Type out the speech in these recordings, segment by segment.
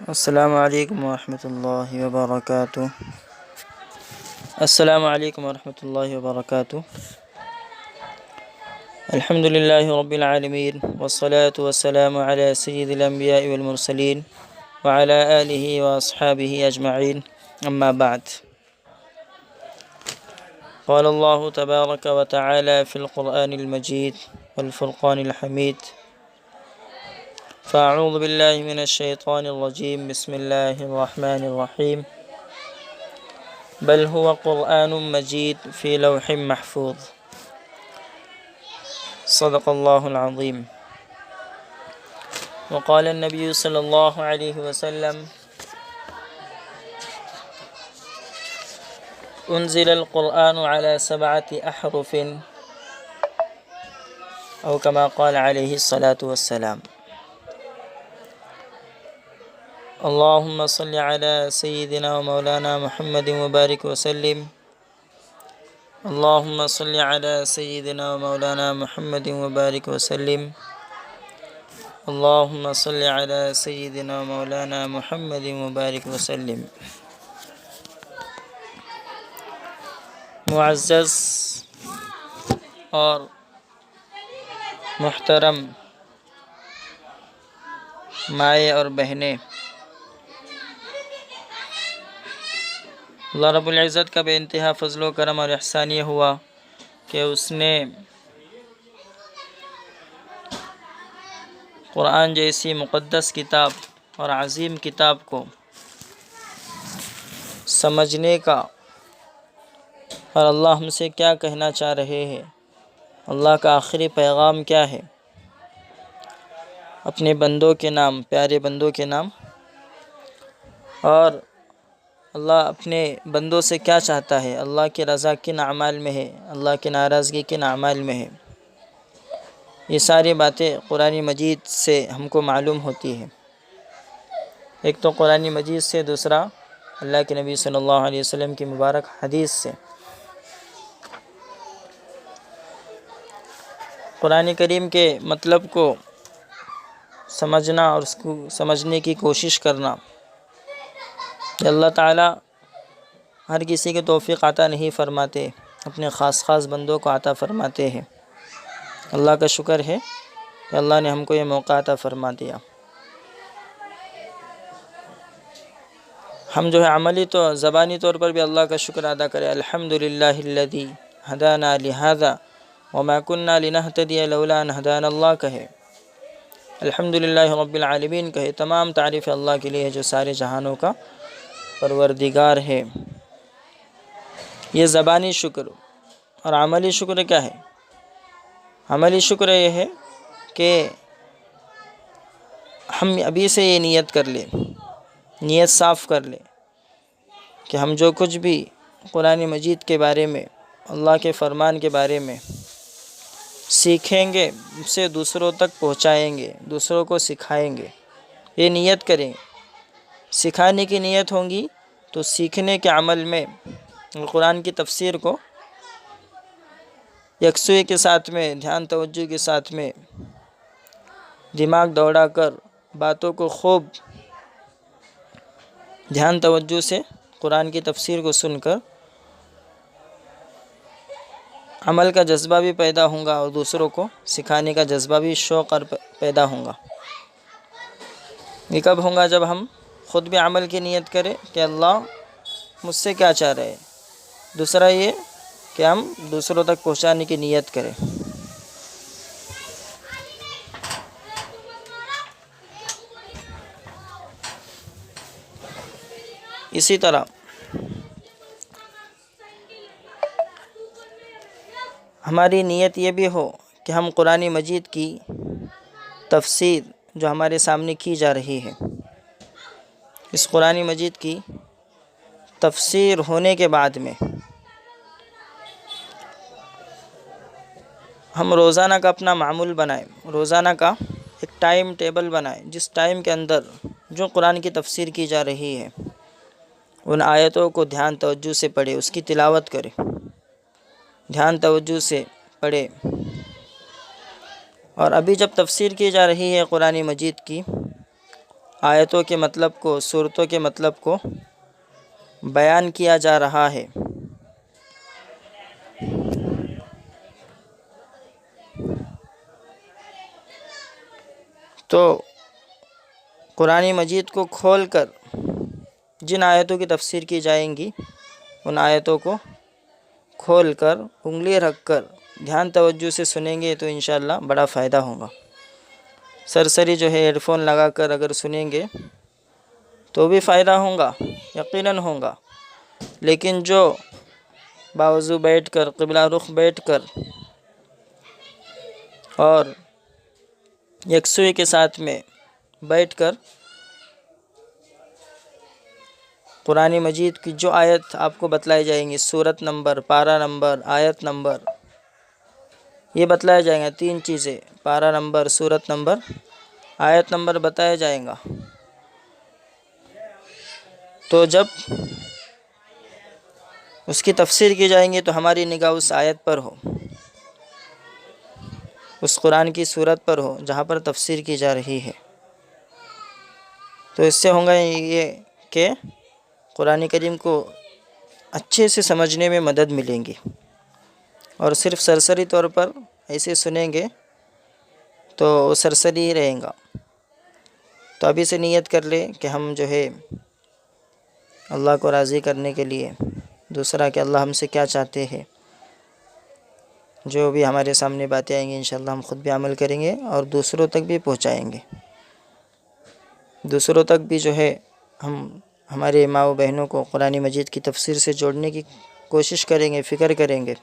السلام علیکم ورحمۃ اللہ وبرکاتہ۔ السلام علیکم ورحمۃ اللہ وبرکاتہ۔ الحمد للہ رب العالمین والصلاة والسلام علی سید الانبیاء والمرسلین وعلی آلہ واصحابہ اجمعین، اما بعد۔ قال اللہ تبارک وتعالی فی القرآن المجید والفرقان الحمید، فاعوذ باللہ من الشیطان الرجیم، بسم اللہ الرحمن الرحیم، بل هو قرآن مجید فی لوح محفوظ، صدق اللہ العظیم۔ وقال النبی صلی اللہ علیہ وسلم، انزل القرآن على 7 أحرف، او کما قال علیہ الصلاة والسلام۔ اللهم صل على سيدنا ومولانا محمد وبارك وسلم، اللهم صل على سيدنا ومولانا محمد وبارك وسلم، اللهم صل على سيدنا ومولانا محمد وبارك وسلم۔ معزز اور محترم مائیں اور بہنیں، اللہ رب العزت کا بے انتہا فضل و کرم اور احسان یہ ہوا کہ اس نے قرآن جیسی مقدس کتاب اور عظیم کتاب کو سمجھنے کا، اور اللہ ہم سے کیا کہنا چاہ رہے ہیں، اللہ کا آخری پیغام کیا ہے، اپنے بندوں کے نام، پیارے بندوں کے نام، اور اللہ اپنے بندوں سے کیا چاہتا ہے، اللہ کی رضا کن اعمال میں ہے، اللہ کی ناراضگی کن اعمال میں ہے، یہ ساری باتیں قرآن مجید سے ہم کو معلوم ہوتی ہے۔ ایک تو قرآن مجید سے، دوسرا اللہ کے نبی صلی اللہ علیہ وسلم کی مبارک حدیث سے۔ قرآن کریم کے مطلب کو سمجھنا اور اس کو سمجھنے کی کوشش کرنا، کہ اللہ تعالیٰ ہر کسی کو توفیق عطا نہیں فرماتے، اپنے خاص بندوں کو عطا فرماتے ہیں۔ اللہ کا شکر ہے کہ اللہ نے ہم کو یہ موقع عطا فرما دیا۔ ہم جو ہے عملی تو زبانی طور پر بھی اللہ کا شکر ادا کرے، الحمدللہ الذی ہدانا لہذا وما كنا لنهتدی لولا ان ہدانا اللہ کہے، الحمدللہ رب العالمین کہے، تمام تعریف اللہ کے لیے ہے جو سارے جہانوں کا پروردگار ہے۔ یہ زبانی شکر، اور عملی شکر کیا ہے؟ عملی شکر یہ ہے کہ ہم ابھی سے یہ نیت کر لیں، نیت صاف کر لیں کہ ہم جو کچھ بھی قرآن مجید کے بارے میں، اللہ کے فرمان کے بارے میں سیکھیں گے، اسے دوسروں تک پہنچائیں گے، دوسروں کو سکھائیں گے، یہ نیت کریں۔ سکھانے کی نیت ہوگی تو سیکھنے کے عمل میں قرآن کی تفسیر کو یکسوئی کے ساتھ میں، دھیان توجہ کے ساتھ میں، دماغ دوڑا کر باتوں کو خوب دھیان توجہ سے قرآن کی تفسیر کو سن کر عمل کا جذبہ بھی پیدا ہوگا، اور دوسروں کو سکھانے کا جذبہ بھی، شوق اور پیدا ہوگا۔ یہ کب ہوگا؟ جب ہم خود بھی عمل کی نیت کریں کہ اللہ مجھ سے کیا چاہ رہے ہیں، دوسرا یہ کہ ہم دوسروں تک پہنچانے کی نیت کریں۔ اسی طرح ہماری نیت یہ بھی ہو کہ ہم قرآن مجید کی تفسیر جو ہمارے سامنے کی جا رہی ہے، اس قرآن مجید کی تفسیر ہونے کے بعد میں ہم روزانہ کا اپنا معمول بنائیں، روزانہ کا ایک ٹائم ٹیبل بنائیں، جس ٹائم کے اندر جو قرآن کی تفسیر کی جا رہی ہے ان آیتوں کو دھیان توجہ سے پڑھے، اس کی تلاوت کرے، دھیان توجہ سے پڑھے۔ اور ابھی جب تفسیر کی جا رہی ہے قرآن مجید کی، آیتوں کے مطلب کو، صورتوں کے مطلب کو بیان کیا جا رہا ہے۔ تو قرآن مجید کو کھول کر جن آیتوں کی تفسیر کی جائیں گی، ان آیتوں کو کھول کر انگلی رکھ کر دھیان توجہ سے سنیں گے تو انشاءاللہ بڑا فائدہ ہوگا۔ سرسری جو ہے ہیڈ فون لگا کر اگر سنیں گے تو بھی فائدہ ہوگا، یقیناً ہوگا، لیکن جو باوضو بیٹھ کر، قبلہ رخ بیٹھ کر اور یکسوئی کے ساتھ میں بیٹھ کر قرآن مجید کی جو آیت آپ کو بتلائی جائیں گی، سورت نمبر، پارہ نمبر، آیت نمبر، یہ بتلایا جائیں گا، 3 چیزیں، پارہ نمبر، سورت نمبر، آیت نمبر بتایا جائیں گا۔ تو جب اس کی تفسیر کی جائیں گی تو ہماری نگاہ اس آیت پر ہو، اس قرآن کی سورت پر ہو جہاں پر تفسیر کی جا رہی ہے، تو اس سے ہوگا یہ کہ قرآن کریم کو اچھے سے سمجھنے میں مدد ملیں گی۔ اور صرف سرسری طور پر ایسے سنیں گے تو وہ سرسری ہی رہیں گا۔ تو ابھی سے نیت کر لے کہ ہم جو ہے اللہ کو راضی کرنے کے لیے، دوسرا کہ اللہ ہم سے کیا چاہتے ہیں، جو بھی ہمارے سامنے باتیں آئیں گی انشاءاللہ ہم خود بھی عمل کریں گے اور دوسروں تک بھی پہنچائیں گے۔ دوسروں تک بھی جو ہے ہم ہمارے ماں و بہنوں کو قرآن مجید کی تفسیر سے جوڑنے کی کوشش کریں گے، فکر کریں گے۔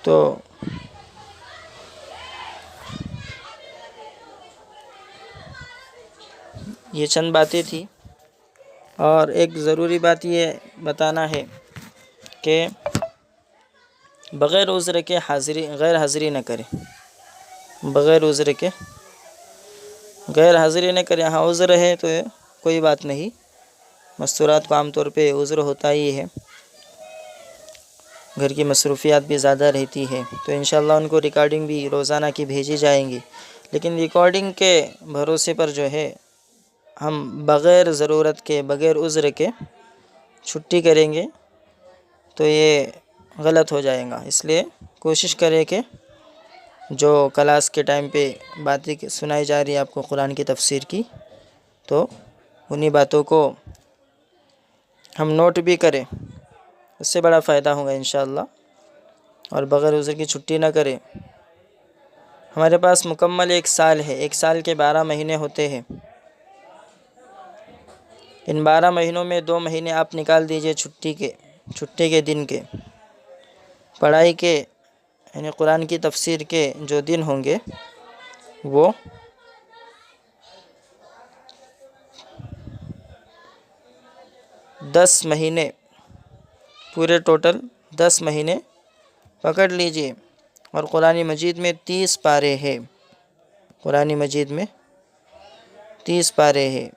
تو یہ چند باتیں تھی، اور ایک ضروری بات یہ بتانا ہے کہ بغیر عذر کے غیر حاضری نہ کریں، بغیر عذر کے غیر حاضری نہ کریں۔ ہاں عذر ہے تو کوئی بات نہیں، مستورات کو عام طور پہ عذر ہوتا ہی ہے، گھر کی مصروفیات بھی زیادہ رہتی ہے، تو انشاءاللہ ان کو ریکارڈنگ بھی روزانہ کی بھیجی جائیں گی، لیکن ریکارڈنگ کے بھروسے پر جو ہے ہم بغیر ضرورت کے، بغیر عذر کے چھٹی کریں گے تو یہ غلط ہو جائے گا۔ اس لیے کوشش کریں کہ جو کلاس کے ٹائم پہ باتیں سنائی جا رہی ہے آپ کو قرآن کی تفسیر کی، تو انہی باتوں کو ہم نوٹ بھی کریں، اس سے بڑا فائدہ ہوگا انشاءاللہ، اور بغیر عذر کی چھٹی نہ کریں۔ ہمارے پاس مکمل 1 سال ہے، 1 سال کے 12 مہینے ہوتے ہیں، ان 12 مہینوں میں 2 مہینے آپ نکال دیجئے چھٹی کے دن کے، پڑھائی کے یعنی قرآن کی تفسیر کے جو دن ہوں گے وہ 10 مہینے، پورے ٹوٹل 10 مہینے پکڑ لیجئے، اور قرآن مجید میں 30 پارے ہیں، قرآن مجید میں 30 پارے ہیں،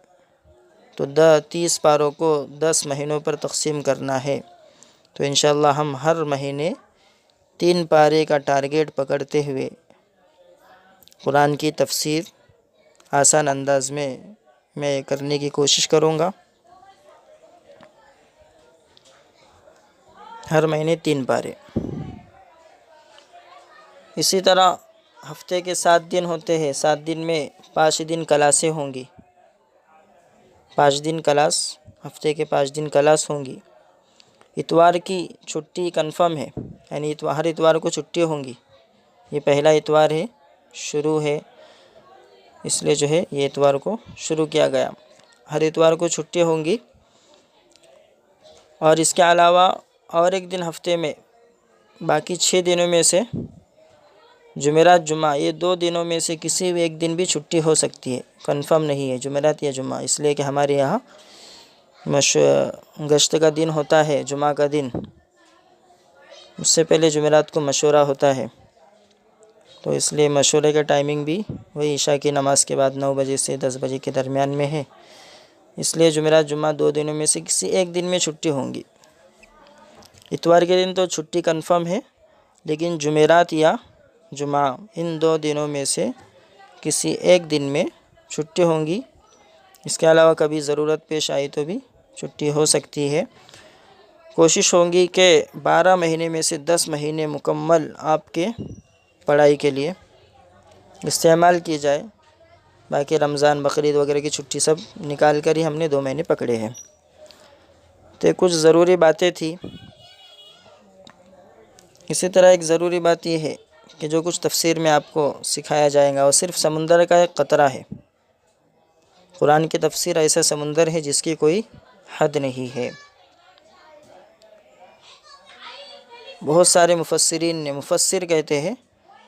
تو 30 پاروں کو 10 مہینوں پر تقسیم کرنا ہے، تو انشاءاللہ ہم ہر مہینے 3 پارے کا ٹارگیٹ پکڑتے ہوئے قرآن کی تفسیر آسان انداز میں کرنے کی کوشش کروں گا، ہر مہینے 3 پارے۔ اسی طرح ہفتے کے 7 دن ہوتے ہیں، 7 دن میں 5 دن کلاسیں ہوں گی، 5 دن کلاس، ہفتے کے 5 دن کلاس ہوں گی۔ اتوار کی چھٹی کنفرم ہے، یعنی ہر اتوار کو چھٹی ہوں گی، یہ پہلا اتوار ہے، شروع ہے، اس لیے جو ہے یہ اتوار کو شروع کیا گیا، ہر اتوار کو چھٹی ہوں گی۔ اور اس کے علاوہ اور ایک دن ہفتے میں، باقی 6 دنوں میں سے جمعرات جمعہ، یہ 2 دنوں میں سے کسی بھی ایک دن بھی چھٹی ہو سکتی ہے، کنفرم نہیں ہے جمعرات یا جمعہ، اس لیے کہ ہمارے یہاں گشت کا دن ہوتا ہے، جمعہ کا دن، اس سے پہلے جمعرات کو مشورہ ہوتا ہے، تو اس لیے مشورے کا ٹائمنگ بھی وہی عشاء کی نماز کے بعد 9 بجے سے 10 بجے کے درمیان میں ہے، اس لیے جمعرات جمعہ 2 دنوں میں سے کسی ایک دن میں چھٹی ہوں گی۔ اتوار کے دن تو چھٹی کنفرم ہے، لیکن جمعرات یا جمعہ ان 2 دنوں میں سے کسی ایک دن میں چھٹی ہوں گی، اس کے علاوہ کبھی ضرورت پیش آئی تو بھی چھٹی ہو سکتی ہے۔ کوشش ہوگی کہ 12 مہینے میں سے 10 مہینے مکمل آپ کے پڑھائی کے لیے استعمال کی جائے، باقی رمضان بقرعید وغیرہ کی چھٹی سب نکال کر ہی ہم نے 2 مہینے پکڑے ہیں۔ تو یہ کچھ ضروری باتیں تھیں۔ اسی طرح ایک ضروری بات یہ ہے کہ جو کچھ تفسیر میں آپ کو سکھایا جائے گا وہ صرف سمندر کا ایک قطرہ ہے۔ قرآن کی تفسیر ایسا سمندر ہے جس کی کوئی حد نہیں ہے۔ بہت سارے مفسرین نے، مفسر کہتے ہیں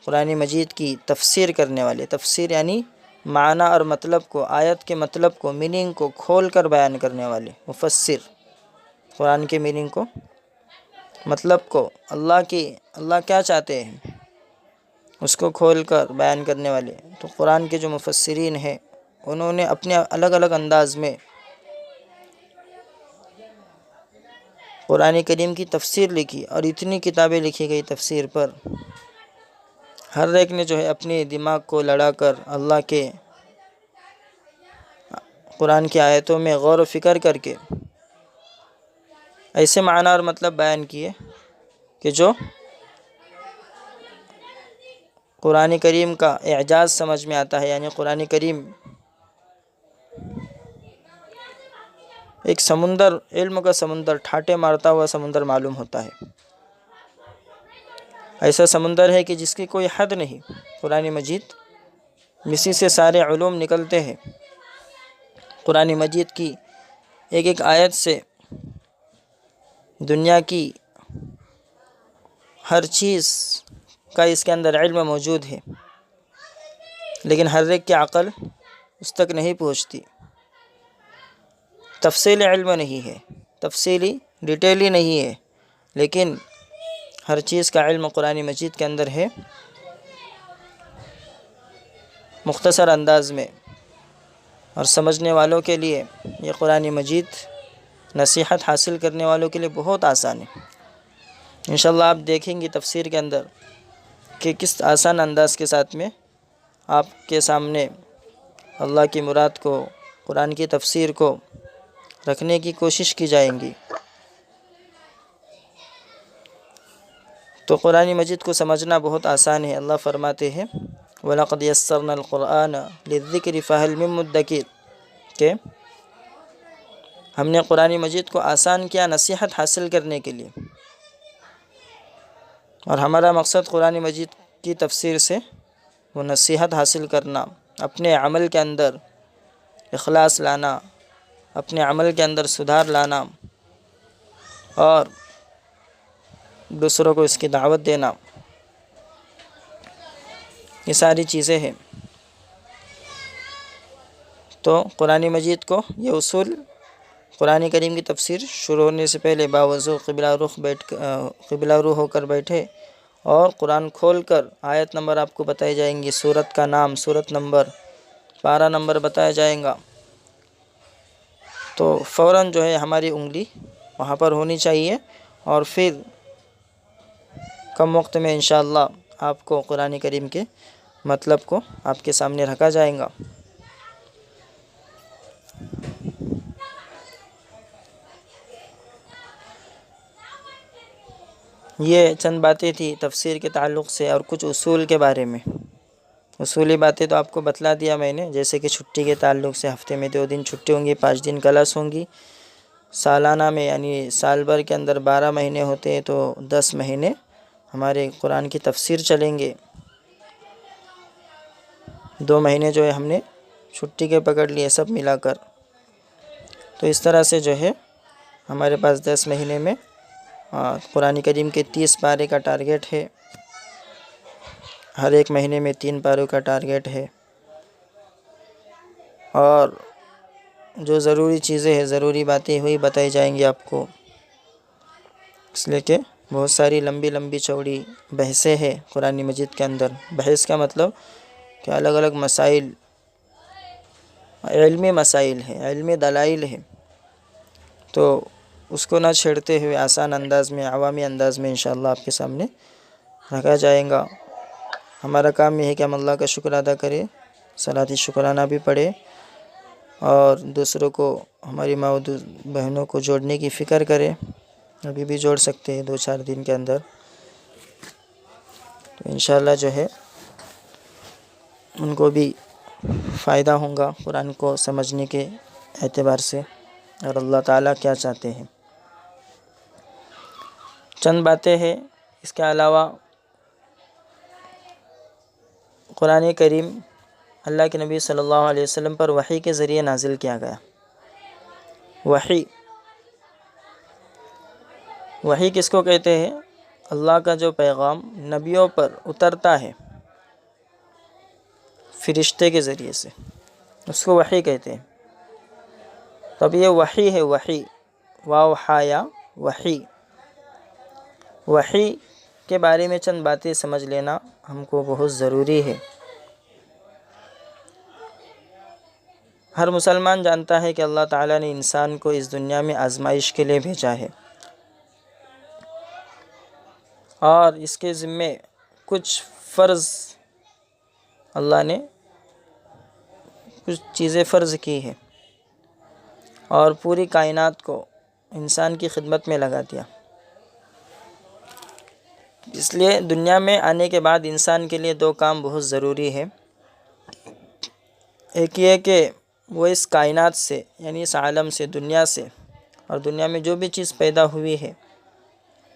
قرآن مجید کی تفسیر کرنے والے، تفسیر یعنی معنی اور مطلب کو، آیت کے مطلب کو، میننگ کو کھول کر بیان کرنے والے مفسر، قرآن کے میننگ کو، مطلب کو، اللہ کیا چاہتے ہیں اس کو کھول کر بیان کرنے والے۔ تو قرآن کے جو مفسرین ہیں انہوں نے اپنے الگ الگ انداز میں قرآن کریم کی تفسیر لکھی، اور اتنی کتابیں لکھی گئی تفسیر پر، ہر ایک نے جو ہے اپنے دماغ کو لڑا کر اللہ کے قرآن کی آیتوں میں غور و فکر کر کے ایسے معنی اور مطلب بیان کیے کہ جو قرآن کریم کا اعجاز سمجھ میں آتا ہے، یعنی قرآن کریم ایک سمندر، علم کا سمندر، ٹھاٹے مارتا ہوا سمندر معلوم ہوتا ہے۔ ایسا سمندر ہے کہ جس کی کوئی حد نہیں۔ قرآن مجید، اسی سے سارے علوم نکلتے ہیں۔ قرآن مجید کی ایک ایک آیت سے دنیا کی ہر چیز کا اس کے اندر علم موجود ہے، لیکن ہر ایک کی عقل اس تک نہیں پہنچتی۔ تفصیلی علم نہیں ہے، تفصیلی ڈیٹیلی نہیں ہے، لیکن ہر چیز کا علم قرآن مجید کے اندر ہے، مختصر انداز میں، اور سمجھنے والوں کے لیے یہ قرآن مجید نصیحت حاصل کرنے والوں کے لیے بہت آسان ہے۔ انشاءاللہ آپ دیکھیں گے تفسیر کے اندر کہ کس آسان انداز کے ساتھ میں آپ کے سامنے اللہ کی مراد کو، قرآن کی تفسیر کو رکھنے کی کوشش کی جائیں گی۔ تو قرآن مجید کو سمجھنا بہت آسان ہے۔ اللہ فرماتے ہیں وَلَقَدْ يَسَّرْنَا الْقُرْآنَ لِلذِّكْرِ فَهَلْ مِن مُدَّكِرٍ، کہ ہم نے قرآن مجید کو آسان کیا نصیحت حاصل کرنے کے لیے، اور ہمارا مقصد قرآن مجید کی تفسیر سے وہ نصیحت حاصل کرنا، اپنے عمل کے اندر اخلاص لانا، اپنے عمل کے اندر سدھار لانا، اور دوسروں کو اس کی دعوت دینا، یہ ساری چیزیں ہیں۔ تو قرآن مجید کو یہ اصول، قرآن کریم کی تفسیر شروع ہونے سے پہلے باوضو قبلہ رو ہو کر بیٹھے، اور قرآن کھول کر آیت نمبر آپ کو بتائی جائیں گی، سورت کا نام، سورت نمبر، پارہ نمبر بتایا جائیں گا، تو فوراً جو ہے ہماری انگلی وہاں پر ہونی چاہیے، اور پھر کم وقت میں انشاءاللہ آپ کو قرآن کریم کے مطلب کو آپ کے سامنے رکھا جائے گا۔ یہ چند باتیں تھی تفسیر کے تعلق سے، اور کچھ اصول کے بارے میں۔ اصولی باتیں تو آپ کو بتلا دیا میں نے، جیسے کہ چھٹی کے تعلق سے ہفتے میں 2 دن چھٹی ہوں گی، 5 دن کلاس ہوں گی، سالانہ میں یعنی سال بھر کے اندر 12 مہینے ہوتے ہیں تو 10 مہینے ہمارے قرآن کی تفسیر چلیں گے۔ 2 مہینے جو ہے ہم نے چھٹی کے پکڑ لیے سب ملا کر، تو اس طرح سے جو ہے ہمارے پاس 10 مہینے میں قرآن کریم کے 30 پارے کا ٹارگیٹ ہے، ہر ایک مہینے میں 3 پاروں کا ٹارگیٹ ہے، اور جو ضروری چیزیں ہیں، ضروری باتیں ہوئی بتائی جائیں گی آپ کو، اس لیے کہ بہت ساری لمبی لمبی چوڑی بحثیں ہیں قرآن مجید کے اندر۔ بحث کا مطلب کہ الگ الگ مسائل، علمی مسائل ہیں، علمی دلائل ہیں، تو اس کو نہ چھیڑتے ہوئے آسان انداز میں، عوامی انداز میں انشاءاللہ آپ کے سامنے رکھا جائے گا۔ ہمارا کام یہ ہے کہ ہم اللہ کا شکر ادا کریں صلاۃ شکرانہ بھی پڑھے اور دوسروں کو، ہماری ماں و بہنوں کو جوڑنے کی فکر کرے. ابھی بھی جوڑ سکتے ہیں 2-4 دن کے اندر. تو انشاءاللہ جو ہے ان کو بھی فائدہ ہوگا قرآن کو سمجھنے کے اعتبار سے، اور اللہ تعالیٰ کیا چاہتے ہیں. چند باتیں ہیں. اس کے علاوہ قرآن کریم اللہ کے نبی صلی اللہ علیہ وسلم پر وحی کے ذریعے نازل کیا گیا. وحی کس کو کہتے ہیں؟ اللہ کا جو پیغام نبیوں پر اترتا ہے فرشتے کے ذریعے سے، اس کو وحی کہتے ہیں. تب یہ وحی ہے، وحی، واوحایا، وحی. وحی کے بارے میں چند باتیں سمجھ لینا ہم کو بہت ضروری ہے. ہر مسلمان جانتا ہے کہ اللہ تعالیٰ نے انسان کو اس دنیا میں آزمائش کے لیے بھیجا ہے، اور اس کے ذمے کچھ فرض، اللہ نے کچھ چیزیں فرض کی ہیں اور پوری کائنات کو انسان کی خدمت میں لگا دیا. اس لیے دنیا میں آنے کے بعد انسان کے لیے 2 کام بہت ضروری ہے. ایک یہ کہ وہ اس کائنات سے، یعنی اس عالم سے، دنیا سے، اور دنیا میں جو بھی چیز پیدا ہوئی ہے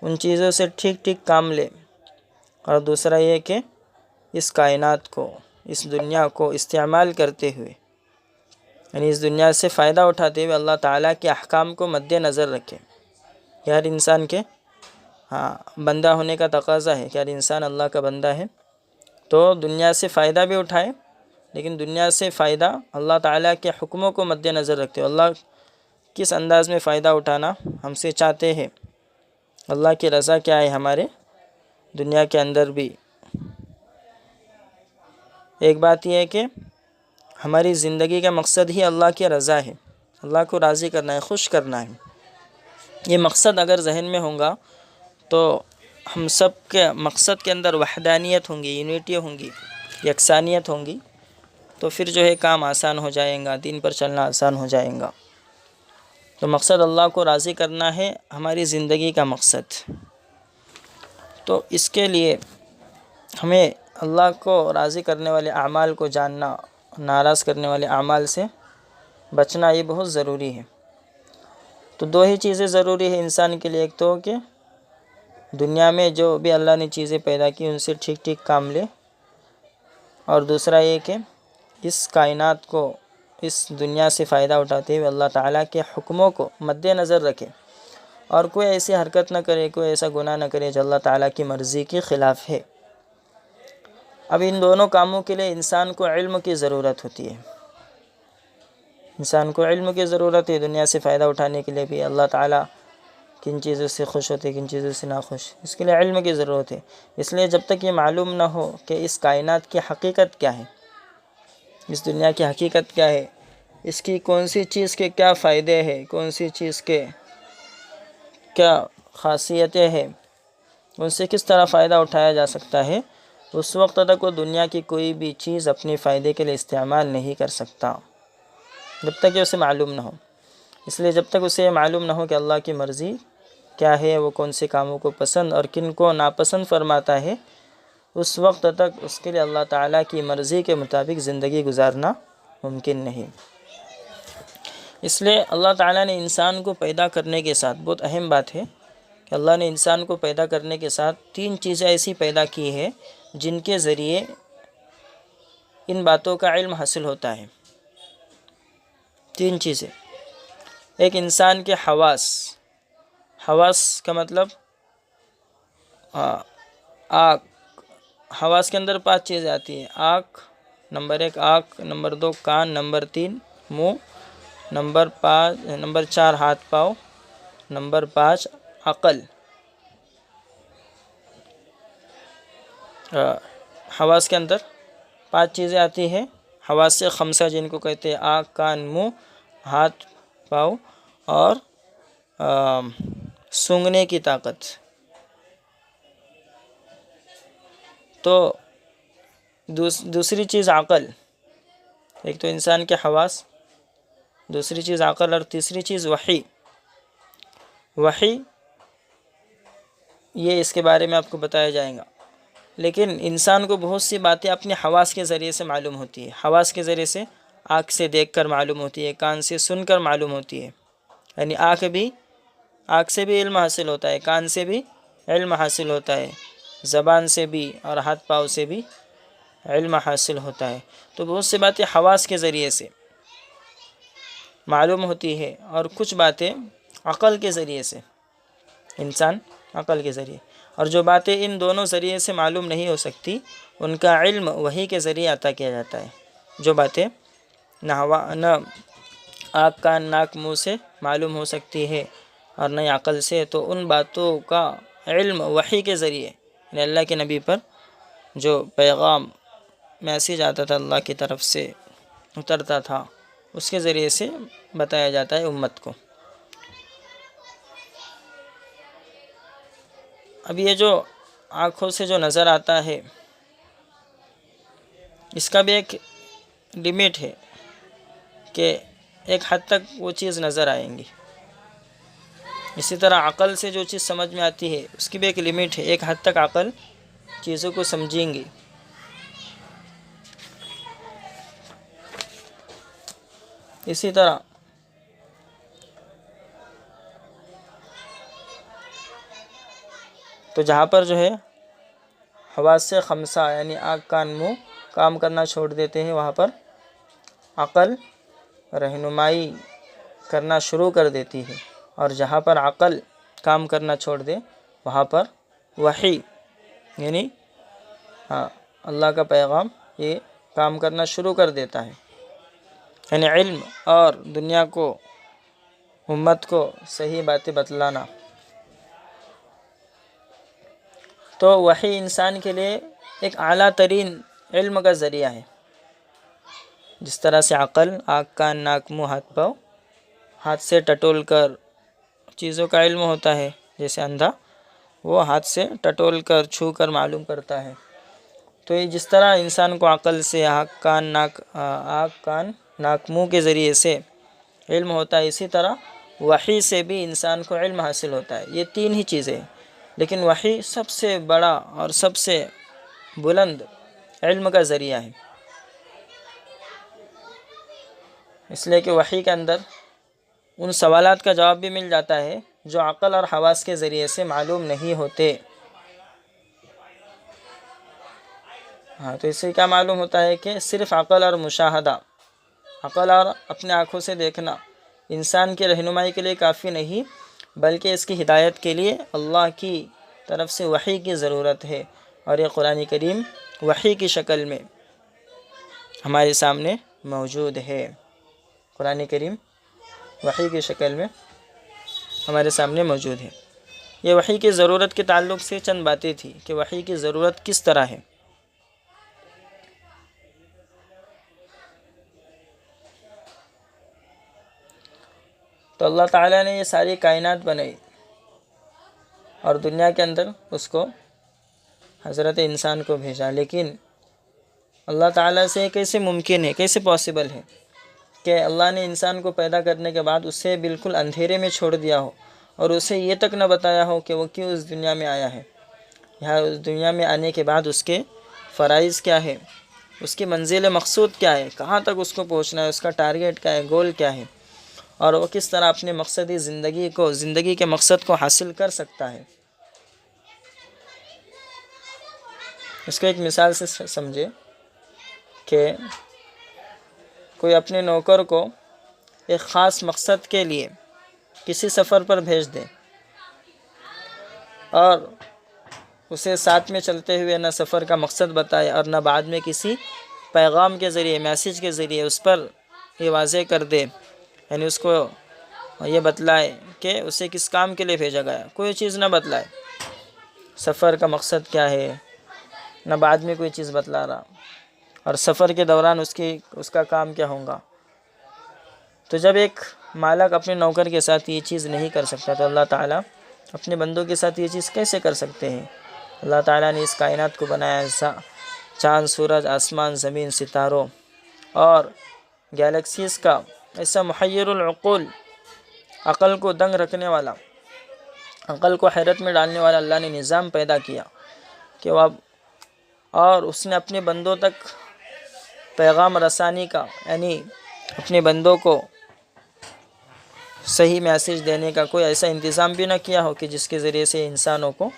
ان چیزوں سے ٹھیک ٹھیک کام لے. اور دوسرا یہ کہ اس کائنات کو، اس دنیا کو استعمال کرتے ہوئے، یعنی اس دنیا سے فائدہ اٹھاتے ہوئے اللہ تعالیٰ کے احکام کو مد نظر رکھے. کہ ہر انسان کے بندہ ہونے کا تقاضا ہے کہ ہر انسان اللہ کا بندہ ہے، تو دنیا سے فائدہ بھی اٹھائے، لیکن دنیا سے فائدہ اللہ تعالیٰ کے حکموں کو مد نظر رکھتے ہوئے، اللہ کس انداز میں فائدہ اٹھانا ہم سے چاہتے ہیں، اللہ کی رضا کیا ہے ہمارے دنیا کے اندر بھی. ایک بات یہ ہے کہ ہماری زندگی کا مقصد ہی اللہ کی رضا ہے، اللہ کو راضی کرنا ہے، خوش کرنا ہے. یہ مقصد اگر ذہن میں ہوگا تو ہم سب کے مقصد کے اندر وحدانیت ہوں گی، یونیٹی ہوں گی، یکسانیت ہوں گی، تو پھر جو ہے کام آسان ہو جائے گا، دین پر چلنا آسان ہو جائے گا. تو مقصد اللہ کو راضی کرنا ہے ہماری زندگی کا مقصد. تو اس کے لیے ہمیں اللہ کو راضی کرنے والے اعمال کو جاننا، ناراض کرنے والے اعمال سے بچنا یہ بہت ضروری ہے. تو 2 ہی چیزیں ضروری ہے انسان کے لیے. ایک تو کہ دنیا میں جو بھی اللہ نے چیزیں پیدا کی ان سے ٹھیک ٹھیک کام لے، اور دوسرا یہ کہ اس کائنات کو، اس دنیا سے فائدہ اٹھاتے ہوئے اللہ تعالیٰ کے حکموں کو مد نظر رکھے، اور کوئی ایسی حرکت نہ کرے، کوئی ایسا گناہ نہ کرے جو اللہ تعالیٰ کی مرضی کے خلاف ہے. اب ان دونوں کاموں کے لیے انسان کو علم کی ضرورت ہوتی ہے. انسان کو علم کی ضرورت ہے دنیا سے فائدہ اٹھانے کے لیے بھی. اللہ تعالیٰ کن چیزوں سے خوش ہوتے، کن چیزوں سے ناخوش، اس کے لیے علم کی ضرورت ہے. اس لیے جب تک یہ معلوم نہ ہو کہ اس کائنات کی حقیقت کیا ہے، اس دنیا کی حقیقت کیا ہے، اس کی کون سی چیز کے کیا فائدے ہیں، کون سی چیز کے کیا خاصیتیں ہیں، ان سے کس طرح فائدہ اٹھایا جا سکتا ہے، اس وقت تک وہ دنیا کی کوئی بھی چیز اپنے فائدے کے لیے استعمال نہیں کر سکتا، جب تک کہ اسے معلوم نہ ہو. اس لیے جب تک اسے معلوم نہ ہو کہ اللہ کی مرضی کیا ہے، وہ کون سے کاموں کو پسند اور کن کو ناپسند فرماتا ہے، اس وقت تک اس کے لیے اللہ تعالیٰ کی مرضی کے مطابق زندگی گزارنا ممکن نہیں. اس لیے اللہ تعالیٰ نے انسان کو پیدا کرنے کے ساتھ، بہت اہم بات ہے کہ اللہ نے انسان کو پیدا کرنے کے ساتھ 3 چیزیں ایسی پیدا کی ہے جن کے ذریعے ان باتوں کا علم حاصل ہوتا ہے. 3 چیزیں. ایک انسان کے حواس کا مطلب آنکھ. حواس کے اندر 5 چیزیں آتی ہیں. آنکھ نمبر 1، آنکھ نمبر 2 کان، نمبر 3 منہ، نمبر 4 ہاتھ پاؤں، نمبر 5 عقل. حواس کے اندر 5 چیزیں آتی ہیں. حواس خمسہ جن کو کہتے ہیں، آنکھ، کان، منہ، ہاتھ پاؤں اور سونگھنے کی طاقت. تو دوسری چیز عقل. ایک تو انسان کے حواس، دوسری چیز عقل، اور تیسری چیز وحی۔ وحی یہ اس کے بارے میں آپ کو بتایا جائے گا، لیکن انسان کو بہت سی باتیں اپنے حواس کے ذریعے سے معلوم ہوتی ہے۔ حواس کے ذریعے سے آنکھ سے دیکھ کر معلوم ہوتی ہے، کان سے سن کر معلوم ہوتی ہے، یعنی آنکھ سے بھی علم حاصل ہوتا ہے، کان سے بھی علم حاصل ہوتا ہے، زبان سے بھی اور ہاتھ پاؤں سے بھی علم حاصل ہوتا ہے۔ تو بہت سی باتیں حواس کے ذریعے سے معلوم ہوتی ہے، اور کچھ باتیں عقل کے ذریعے سے، انسان عقل کے ذریعے، اور جو باتیں ان دونوں ذریعے سے معلوم نہیں ہو سکتی ان کا علم وحی کے ذریعے عطا کیا جاتا ہے۔ جو باتیں نہ آنکھ کان ناک منہ سے معلوم ہو سکتی ہے اور نہ عقل سے، تو ان باتوں کا علم وحی کے ذریعے، یعنی اللہ کے نبی پر جو پیغام میسیج آتا تھا اللہ کی طرف سے اترتا تھا، اس کے ذریعے سے بتایا جاتا ہے امت کو۔ اب یہ جو آنکھوں سے جو نظر آتا ہے، اس کا بھی ایک لمٹ ہے کہ ایک حد تک وہ چیز نظر آئیں گی۔ اسی طرح عقل سے جو چیز سمجھ میں آتی ہے اس کی بھی ایک لمٹ ہے، ایک حد تک عقل چیزوں کو سمجھیں گی۔ اسی طرح تو جہاں پر جو ہے حواس خمسہ یعنی آنکھ کان منہ کام کرنا چھوڑ دیتے ہیں، وہاں پر عقل رہنمائی کرنا شروع کر دیتی ہے، اور جہاں پر عقل کام کرنا چھوڑ دے وہاں پر وحی یعنی اللہ کا پیغام یہ کام کرنا شروع کر دیتا ہے، یعنی علم اور دنیا کو، امت کو صحیح باتیں بتلانا۔ تو وحی انسان کے لیے ایک اعلیٰ ترین علم کا ذریعہ ہے۔ جس طرح سے عقل آنکھ کان ناک منہ ہاتھ پاؤں، ہاتھ سے ٹٹول کر چیزوں کا علم ہوتا ہے، جیسے اندھا وہ ہاتھ سے ٹٹول کر چھو کر معلوم کرتا ہے، تو یہ جس طرح انسان کو عقل سے آنکھ کان ناک منہ کے ذریعے سے علم ہوتا ہے، اسی طرح وحی سے بھی انسان کو علم حاصل ہوتا ہے۔ یہ تین ہی چیزیں ہیں، لیکن وحی سب سے بڑا اور سب سے بلند علم کا ذریعہ ہے، اس لیے کہ وحی کے اندر ان سوالات کا جواب بھی مل جاتا ہے جو عقل اور حواس کے ذریعے سے معلوم نہیں ہوتے۔ تو اس سے کیا معلوم ہوتا ہے کہ صرف عقل اور مشاہدہ، عقل اور اپنے آنکھوں سے دیکھنا انسان کی رہنمائی کے لیے کافی نہیں، بلکہ اس کی ہدایت کے لیے اللہ کی طرف سے وحی کی ضرورت ہے، اور یہ قرآن کریم وحی کی شکل میں ہمارے سامنے موجود ہے۔ قرآن کریم وحی کی شکل میں ہمارے سامنے موجود ہے۔ یہ وحی کی ضرورت کے تعلق سے چند باتیں تھیں کہ وحی کی ضرورت کس طرح ہے۔ تو اللہ تعالیٰ نے یہ ساری کائنات بنائی اور دنیا کے اندر اس کو حضرت انسان کو بھیجا، لیکن اللہ تعالیٰ سے کیسے ممکن ہے، کیسے پاسبل ہے کہ اللہ نے انسان کو پیدا کرنے کے بعد اسے بالکل اندھیرے میں چھوڑ دیا ہو اور اسے یہ تک نہ بتایا ہو کہ وہ کیوں اس دنیا میں آیا ہے، یہاں اس دنیا میں آنے کے بعد اس کے فرائض کیا ہے، اس کی منزل مقصود کیا ہے، کہاں تک اس کو پہنچنا ہے، اس کا ٹارگیٹ کیا ہے، گول کیا ہے، اور وہ کس طرح اپنے مقصدی زندگی کے مقصد کو حاصل کر سکتا ہے۔ اس کو ایک مثال سے سمجھے کہ کوئی اپنے نوکر کو ایک خاص مقصد کے لیے کسی سفر پر بھیج دے اور اسے ساتھ میں چلتے ہوئے نہ سفر کا مقصد بتائے اور نہ بعد میں کسی پیغام کے ذریعے، میسیج کے ذریعے اس پر یہ واضح کر دے، یعنی اس کو یہ بتلائے کہ اسے کس کام کے لیے بھیجا گیا، کوئی چیز نہ بتلائے، سفر کا مقصد کیا ہے نہ بعد میں کوئی چیز بتلا رہا، اور سفر کے دوران اس کا کام کیا ہوگا۔ تو جب ایک مالک اپنے نوکر کے ساتھ یہ چیز نہیں کر سکتا تو اللہ تعالیٰ اپنے بندوں کے ساتھ یہ چیز کیسے کر سکتے ہیں۔ اللہ تعالیٰ نے اس کائنات کو بنایا، چاند سورج آسمان زمین ستاروں اور گیلیکسیز کا ایسا محیر العقول، عقل کو دنگ رکھنے والا، عقل کو حیرت میں ڈالنے والا اللہ نے نظام پیدا کیا کہ وہ اور اس نے اپنے بندوں تک پیغام رسانی کا، یعنی اپنے بندوں کو صحیح میسیج دینے کا کوئی ایسا انتظام بھی نہ کیا ہو کہ جس کے ذریعے سے انسانوں کو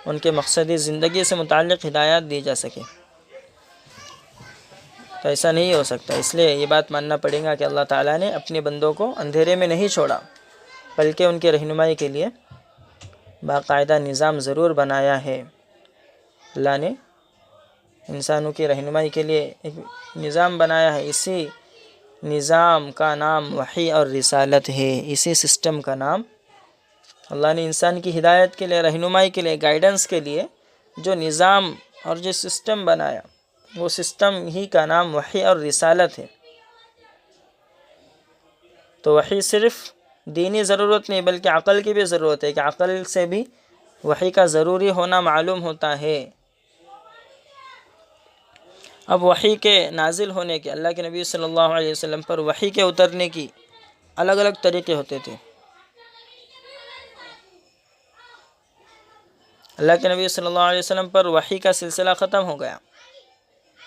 ان کے مقصدی زندگی سے متعلق ہدایات دی جا سکے. تو ایسا نہیں ہو سکتا. اس لیے یہ بات ماننا پڑے گا کہ اللہ تعالیٰ نے اپنے بندوں کو اندھیرے میں نہیں چھوڑا، بلکہ ان کے رہنمائی کے لیے باقاعدہ نظام ضرور بنایا ہے. اللہ نے انسانوں کی رہنمائی کے لیے ایک نظام بنایا ہے. اسی نظام کا نام وحی اور رسالت ہے. اسی سسٹم کا نام اللہ نے انسان کی ہدایت کے لیے، رہنمائی کے لیے، گائیڈنس کے لیے جو نظام اور جو سسٹم بنایا، وہ سسٹم ہی کا نام وحی اور رسالت ہے. تو وحی صرف دینی ضرورت نہیں بلکہ عقل کی بھی ضرورت ہے کہ عقل سے بھی وحی کا ضروری ہونا معلوم ہوتا ہے. اب وحی کے نازل ہونے کے، اللہ کے نبی صلی اللہ علیہ وسلم پر وحی کے اترنے کی الگ الگ طریقے ہوتے تھے. اللہ کے نبی صلی اللہ علیہ وسلم پر وحی کا سلسلہ ختم ہو گیا.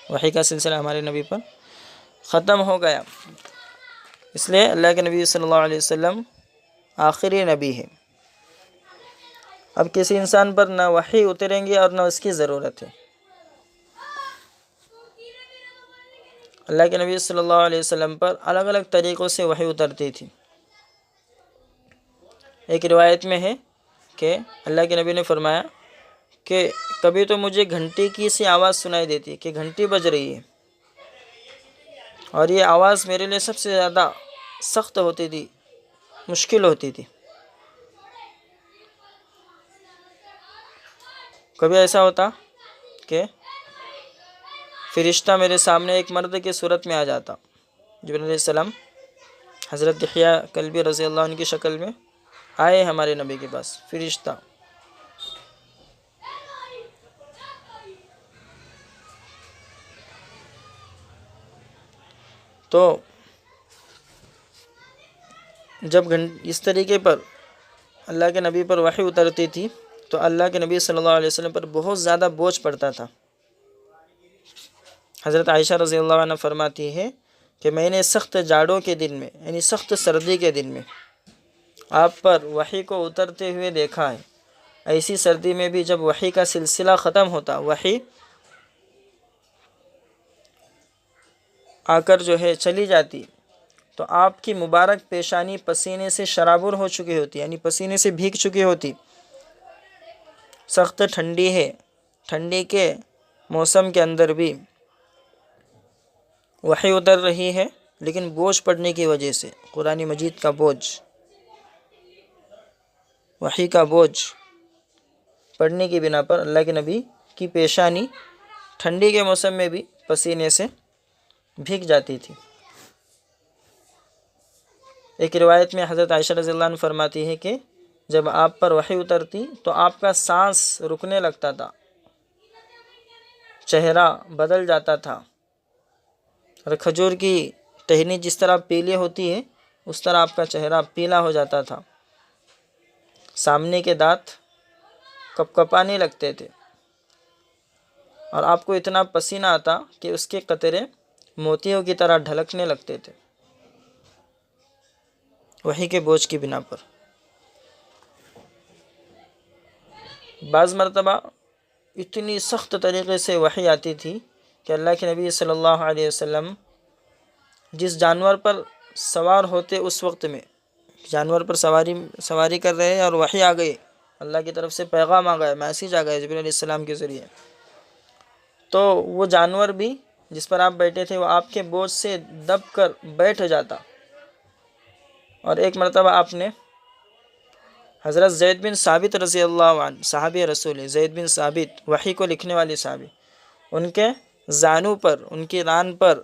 وحی کا سلسلہ ہمارے نبی پر ختم ہو گیا. اس لیے اللہ کے نبی صلی اللہ علیہ وسلم آخری نبی ہے. اب کسی انسان پر نہ وحی اتریں گی اور نہ اس کی ضرورت ہے. اللہ کے نبی صلی اللہ علیہ وسلم پر الگ الگ طریقوں سے وحی اترتی تھی. ایک روایت میں ہے کہ اللہ کے نبی نے فرمایا کہ کبھی تو مجھے گھنٹی کی سی آواز سنائی دیتی کہ گھنٹی بج رہی ہے، اور یہ آواز میرے لیے سب سے زیادہ سخت ہوتی تھی، مشکل ہوتی تھی. کبھی ایسا ہوتا کہ فرشتہ میرے سامنے ایک مرد کی صورت میں آ جاتا. جبرائیل علیہ السلام حضرت یحییٰ کلبی رضی اللہ عنہ کی شکل میں آئے ہمارے نبی کے پاس فرشتہ. تو جب اس طریقے پر اللہ کے نبی پر وحی اترتی تھی تو اللہ کے نبی صلی اللہ علیہ وسلم پر بہت زیادہ بوجھ پڑتا تھا. حضرت عائشہ رضی اللہ عنہ فرماتی ہے کہ میں نے سخت جاڑوں کے دن میں، یعنی سخت سردی کے دن میں آپ پر وحی کو اترتے ہوئے دیکھا ہے. ایسی سردی میں بھی جب وحی کا سلسلہ ختم ہوتا، وحی آ کر جو ہے چلی جاتی، تو آپ کی مبارک پیشانی پسینے سے شرابور ہو چکی ہوتی، یعنی پسینے سے بھیگ چکی ہوتی. سخت ٹھنڈی ہے، ٹھنڈی کے موسم کے اندر بھی وحی اتر رہی ہے، لیکن بوجھ پڑنے کی وجہ سے، قرآن مجید کا بوجھ، وحی کا بوجھ پڑنے کی بنا پر اللہ کے نبی کی پیشانی ٹھنڈی کے موسم میں بھی پسینے سے بھیگ جاتی تھی. ایک روایت میں حضرت عائشہ رضی اللہ عنہ فرماتی ہے کہ جب آپ پر وحی اترتی تو آپ کا سانس رکنے لگتا تھا، چہرہ بدل جاتا تھا، اور کھجور کی ٹہنی جس طرح پیلی ہوتی ہے اس طرح آپ کا چہرہ پیلا ہو جاتا تھا. سامنے کے دانت کپ کپانے لگتے تھے، اور آپ کو اتنا پسینہ آتا کہ اس کے قطرے موتیوں کی طرح ڈھلکنے لگتے تھے وحی کے بوجھ کی بنا پر. بعض مرتبہ اتنی سخت طریقے سے وحی آتی تھی کہ اللہ کے نبی صلی اللہ علیہ وسلم جس جانور پر سوار ہوتے، اس وقت میں جانور پر سواری کر رہے ہیں اور وحی آ گئی، اللہ کی طرف سے پیغام آ گیا، میسیج آ گیا جبرائیل علیہ السلام کے ذریعے، تو وہ جانور بھی جس پر آپ بیٹھے تھے وہ آپ کے بوجھ سے دب کر بیٹھ جاتا. اور ایک مرتبہ آپ نے حضرت زید بن ثابت رضی اللہ عنہ، صحابی رسول زید بن ثابت، وحی کو لکھنے والے صحابی، ان کے زانو پر، ان کی ران پر،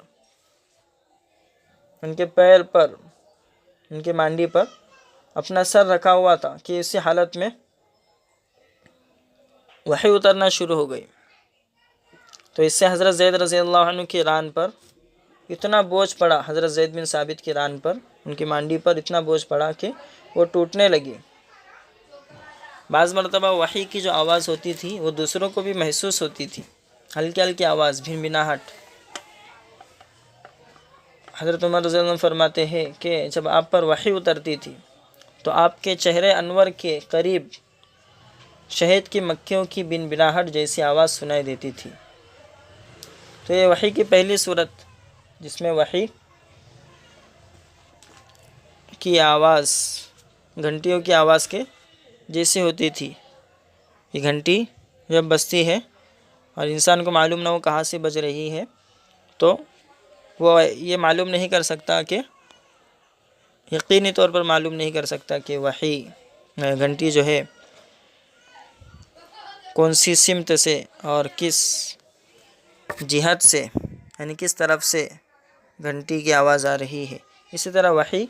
ان کے پیر پر، ان کے مانڈی پر اپنا سر رکھا ہوا تھا کہ اسی حالت میں وحی اترنا شروع ہو گئی. تو اس سے حضرت زید رضی اللہ عنہ کی ران پر اتنا بوجھ پڑا حضرت زید بن ثابت کی ران پر، ان کی مانڈی پر اتنا بوجھ پڑا کہ وہ ٹوٹنے لگی۔ بعض مرتبہ وحی کی جو آواز ہوتی تھی وہ دوسروں کو بھی محسوس ہوتی تھی، ہلکی ہلکی آواز، بھنبھناہٹ۔ حضرت عمر رضی اللہ عنہ فرماتے ہیں کہ جب آپ پر وحی اترتی تھی تو آپ کے چہرے انور کے قریب شہد کی مکھیوں کی بنبناہٹ جیسی آواز سنائی دیتی تھی۔ تو یہ وحی کی پہلی صورت جس میں وحی کی آواز گھنٹیوں کی آواز کے جیسی ہوتی تھی۔ یہ گھنٹی جب بجتی ہے اور انسان کو معلوم نہ ہو کہاں سے بج رہی ہے تو وہ یہ معلوم نہیں کر سکتا کہ یقینی طور پر معلوم نہیں کر سکتا کہ وحی گھنٹی جو ہے کون سی سمت سے اور کس جہت سے، یعنی کس طرف سے گھنٹی کی آواز آ رہی ہے۔ اسی طرح وحی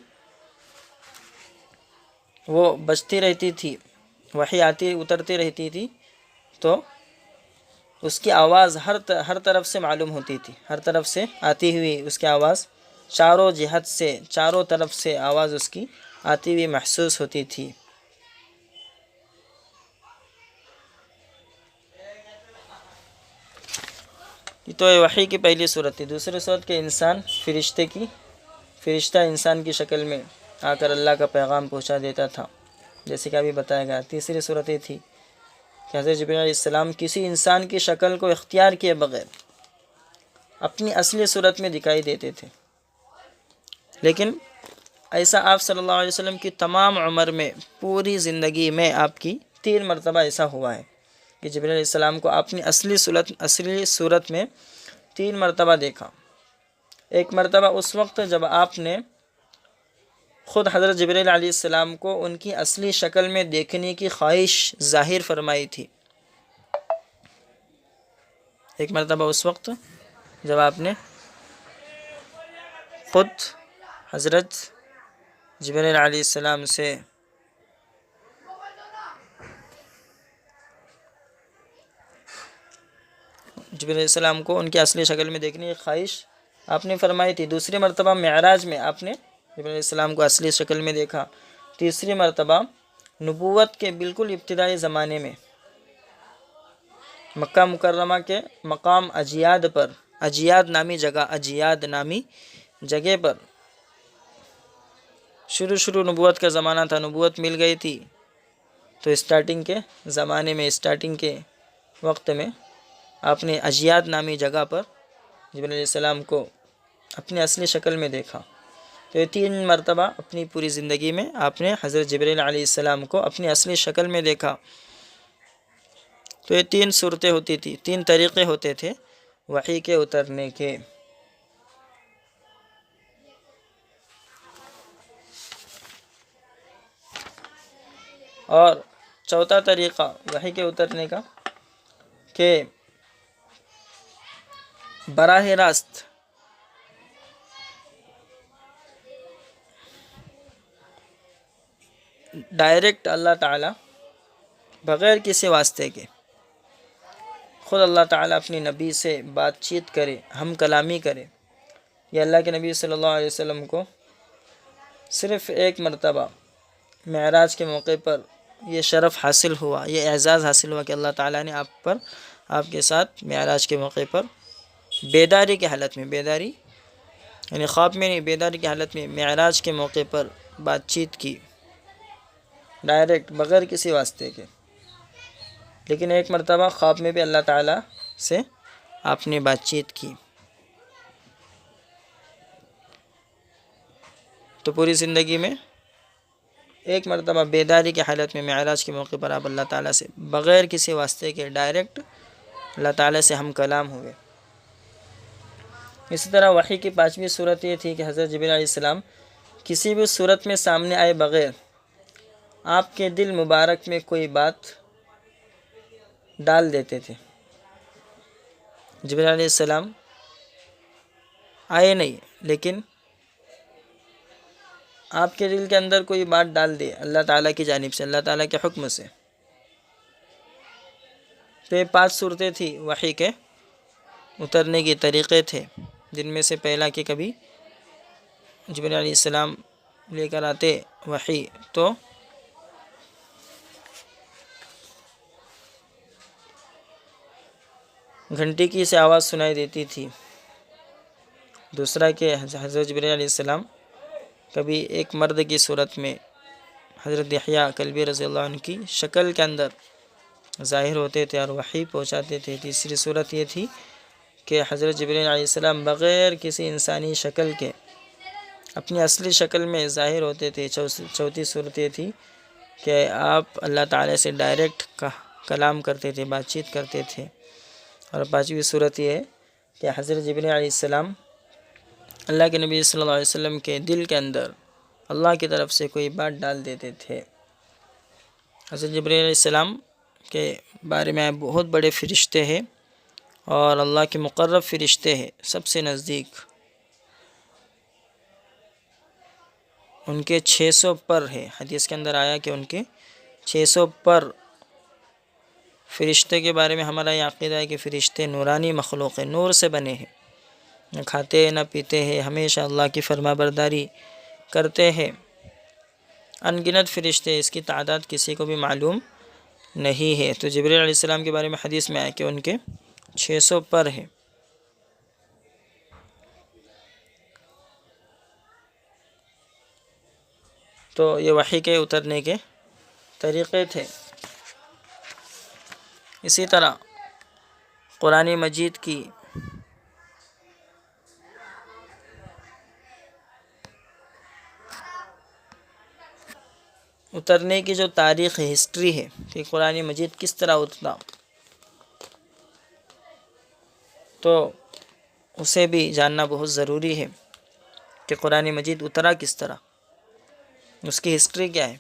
وہ بجتی رہتی تھی، وحی آتی اترتی رہتی تھی تو اس کی آواز ہر طرف سے معلوم ہوتی تھی، ہر طرف سے آتی ہوئی اس کی آواز، چاروں جہت سے، چاروں طرف سے آواز اس کی آتی ہوئی محسوس ہوتی تھی۔ تو یہ وحی کی پہلی صورت تھی۔ دوسری صورت کہ انسان فرشتہ انسان کی شکل میں آ کر اللہ کا پیغام پہنچا دیتا تھا، جیسے کہ ابھی بتایا گیا۔ تیسری صورت یہ تھی کہ حضرت جبرائیل علیہ السلام کسی انسان کی شکل کو اختیار کیے بغیر اپنی اصلی صورت میں دکھائی دیتے تھے، لیکن ایسا آپ صلی اللہ علیہ وسلم کی تمام عمر میں، پوری زندگی میں آپ کی 3 مرتبہ ایسا ہوا ہے کہ جبرائیل علیہ السلام کو اپنی اصلی صورت میں 3 مرتبہ دیکھا۔ ایک مرتبہ اس وقت جب آپ نے خود حضرت جبرائیل علیہ السلام کو ان کی اصلی شکل میں دیکھنے کی خواہش ظاہر فرمائی تھی۔ ایک مرتبہ اس وقت جب آپ نے خود حضرت جبرائیل علیہ السلام سے جبرائیل علیہ السلام کو ان کی اصلی شکل میں دیکھنے کی خواہش آپ نے فرمائی تھی۔ دوسری مرتبہ معراج میں آپ نے جبرائیل علیہ السلام کو اصلی شکل میں دیکھا۔ تیسری مرتبہ نبوت کے بالکل ابتدائی زمانے میں مکہ مکرمہ کے مقام اجیاد نامی جگہ پر شروع نبوت کا زمانہ تھا، نبوت مل گئی تھی، تو اسٹارٹنگ کے وقت میں آپ نے اجیاد نامی جگہ پر جبرائیل علیہ السلام کو اپنی اصلی شکل میں دیکھا۔ تو یہ 3 مرتبہ اپنی پوری زندگی میں آپ نے حضرت جبرائیل علیہ السلام کو اپنی اصلی شکل میں دیکھا۔ تو یہ 3 صورتیں ہوتی تھی، 3 طریقے ہوتے تھے وحی کے اترنے کے۔ اور چوتھا طریقہ وحی کے اترنے کا کہ براہ راست ڈائریکٹ اللہ تعالیٰ بغیر کسی واسطے کے خود اللہ تعالیٰ اپنی نبی سے بات چیت کرے، ہم کلامی کرے۔ یہ اللہ کے نبی صلی اللہ علیہ وسلم کو صرف ایک مرتبہ معراج کے موقع پر یہ شرف حاصل ہوا، یہ اعزاز حاصل ہوا کہ اللہ تعالیٰ نے آپ کے ساتھ معراج کے موقع پر بیداری کی حالت میں، بیداری یعنی خواب میں نہیں، بیداری کی حالت میں معراج کے موقع پر بات چیت کی، ڈائریکٹ بغیر کسی واسطے کے۔ لیکن ایک مرتبہ خواب میں بھی اللہ تعالیٰ سے آپ نے بات چیت کی۔ تو پوری زندگی میں ایک مرتبہ بیداری کی حالت میں معراج کے موقع پر آپ اللہ تعالیٰ سے بغیر کسی واسطے کے ڈائریکٹ اللہ تعالیٰ سے ہم کلام ہوئے۔ اسی طرح وحی کی 5ویں صورت یہ تھی کہ حضرت جبرائیل علیہ السلام کسی بھی صورت میں سامنے آئے بغیر آپ کے دل مبارک میں کوئی بات ڈال دیتے تھے۔ جبرائیل علیہ السلام آئے نہیں، لیکن آپ کے دل کے اندر کوئی بات ڈال دے اللہ تعالیٰ کی جانب سے، اللہ تعالیٰ کے حکم سے۔ تو یہ 5 صورتیں تھی وحی کے اترنے کے طریقے تھے جن میں سے پہلا کہ کبھی جبرائیل علیہ السلام لے کر آتے وحی تو گھنٹی کی سے آواز سنائی دیتی تھی. دوسرا کہ حضرت جبرائیل علیہ السلام کبھی ایک مرد کی صورت میں حضرت یحییٰ کلبی رضی اللہ عنہ کی شکل کے اندر ظاہر ہوتے تھے اور وحی پہنچاتے تھے. تیسری صورت یہ تھی کہ حضرت جبرائیل علیہ السلام بغیر کسی انسانی شکل کے اپنی اصلی شکل میں ظاہر ہوتے تھے. چوتھی صورت یہ تھی کہ آپ اللہ تعالیٰ سے ڈائریکٹ کلام کرتے تھے، بات چیت کرتے تھے. اور پانچویں صورت یہ ہے کہ حضرت جبرائیل علیہ السلام اللہ کے نبی صلی اللہ علیہ وسلم کے دل کے اندر اللہ کی طرف سے کوئی بات ڈال دیتے تھے. حضرت جبرائیل علیہ السلام کے بارے میں بہت بڑے فرشتے ہیں اور اللہ کے مقرب فرشتے ہیں، سب سے نزدیک. ان کے 600 پر ہے. حدیث کے اندر آیا کہ ان کے 600 پر. فرشتے کے بارے میں ہمارا یہ عقیدہ ہے کہ فرشتے نورانی مخلوق ہیں، نور سے بنے ہیں، نہ کھاتے نہ پیتے ہیں، ہمیشہ اللہ کی فرما برداری کرتے ہیں. ان گنت فرشتے، اس کی تعداد کسی کو بھی معلوم نہیں ہے. تو جبرائیل علیہ السلام کے بارے میں حدیث میں آیا کہ ان کے 600 پر ہے. تو یہ وحی کے اترنے کے طریقے تھے. اسی طرح قرآن مجید کی اترنے کی جو تاریخ ہے، ہسٹری ہے کہ قرآن مجید کس طرح اترا، تو اسے بھی جاننا بہت ضروری ہے کہ قرآن مجید اترا کس طرح، اس کی ہسٹری کیا ہے.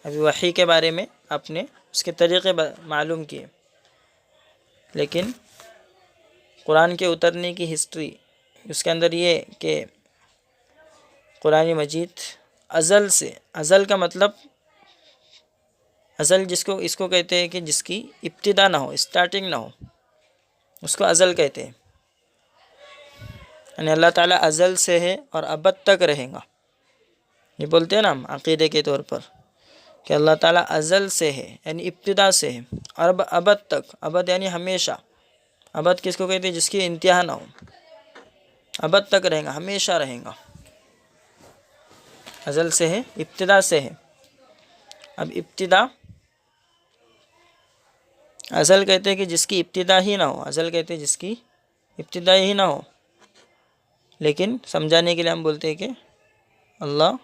ابھی وحی کے بارے میں آپ نے اس کے طریقے معلوم کیے، لیکن قرآن کے اترنے کی ہسٹری اس کے اندر یہ کہ قرآن مجید ازل سے، ازل کا مطلب ازل اس کو کہتے ہیں کہ جس کی ابتدا نہ ہو، اسٹارٹنگ نہ ہو، اس کو ازل کہتے ہیں. یعنی اللہ تعالیٰ ازل سے ہے اور ابد تک رہے گا. یہ بولتے ہیں نا ہم عقیدے کے طور پر کہ اللہ تعالیٰ ازل سے ہے، یعنی ابتدا سے ہے، اور ابد تک. ابد یعنی ہمیشہ. ابد کس کو کہتے ہیں؟ جس کی انتہا نہ ہو. ابد تک رہے گا، ہمیشہ رہے گا. ازل سے ہے، ابتدا سے ہے. اب ابتدا، ازل کہتے ہیں کہ جس کی ابتدا ہی نہ ہو. ازل کہتے ہیں جس کی ابتدا ہی نہ ہو. لیکن سمجھانے کے لیے ہم بولتے ہیں کہ اللہ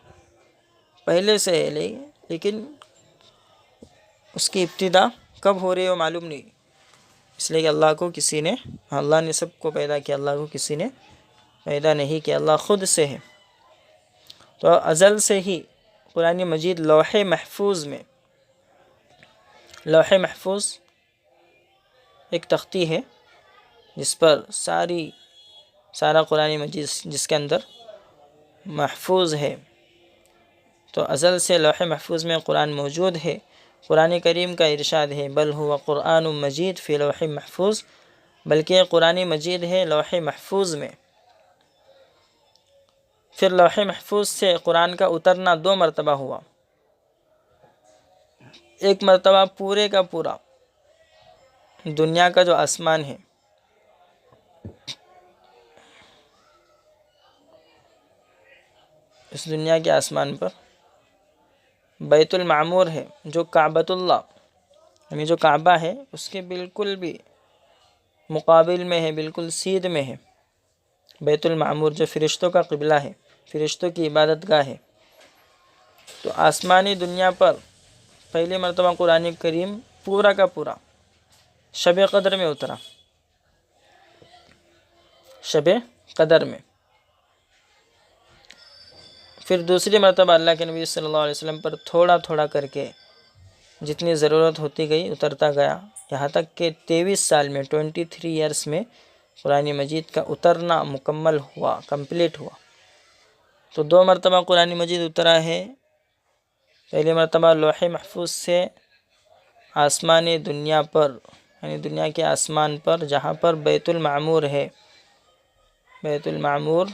پہلے سے ہے، لیکن اس کی ابتدا کب ہو رہی ہے وہ معلوم نہیں. اس لیے کہ اللہ نے سب کو پیدا کیا، اللہ کو کسی نے پیدا نہیں کیا، اللہ خود سے ہے. تو ازل سے ہی قرآن مجید لوح محفوظ میں، لوح محفوظ ایک تختی ہے جس پر سارا قرآن مجید جس کے اندر محفوظ ہے. تو ازل سے لوح محفوظ میں قرآن موجود ہے. قرآن کریم کا ارشاد ہے بل هو قرآن مجید فی لوح محفوظ، بلکہ قرآن مجید ہے لوح محفوظ میں. پھر لوح محفوظ سے قرآن کا اترنا 2 مرتبہ ہوا. ایک مرتبہ پورے کا پورا دنیا کا جو آسمان ہے، اس دنیا کے آسمان پر بیت المعمور ہے جو کعبۃ اللہ، یعنی جو کعبہ ہے اس کے بالکل بھی مقابل میں ہے، بالکل سیدھ میں ہے بیت المعمور، جو فرشتوں کا قبلہ ہے، فرشتوں کی عبادت گاہ ہے. تو آسمانی دنیا پر پہلی مرتبہ قرآن کریم پورا کا پورا شب قدر میں اترا. شب قدر میں. پھر دوسری مرتبہ اللہ کے نبی صلی اللہ علیہ وسلم پر تھوڑا تھوڑا کر کے جتنی ضرورت ہوتی گئی اترتا گیا، یہاں تک کہ 23 سال میں 23 ایئرس میں قرآن مجید کا اترنا مکمل ہوا، کمپلیٹ ہوا. تو 2 مرتبہ قرآن مجید اترا ہے. پہلی مرتبہ لوح محفوظ سے آسمانی دنیا پر، یعنی دنیا کے آسمان پر جہاں پر بیت المعمور ہے، بیت المعمور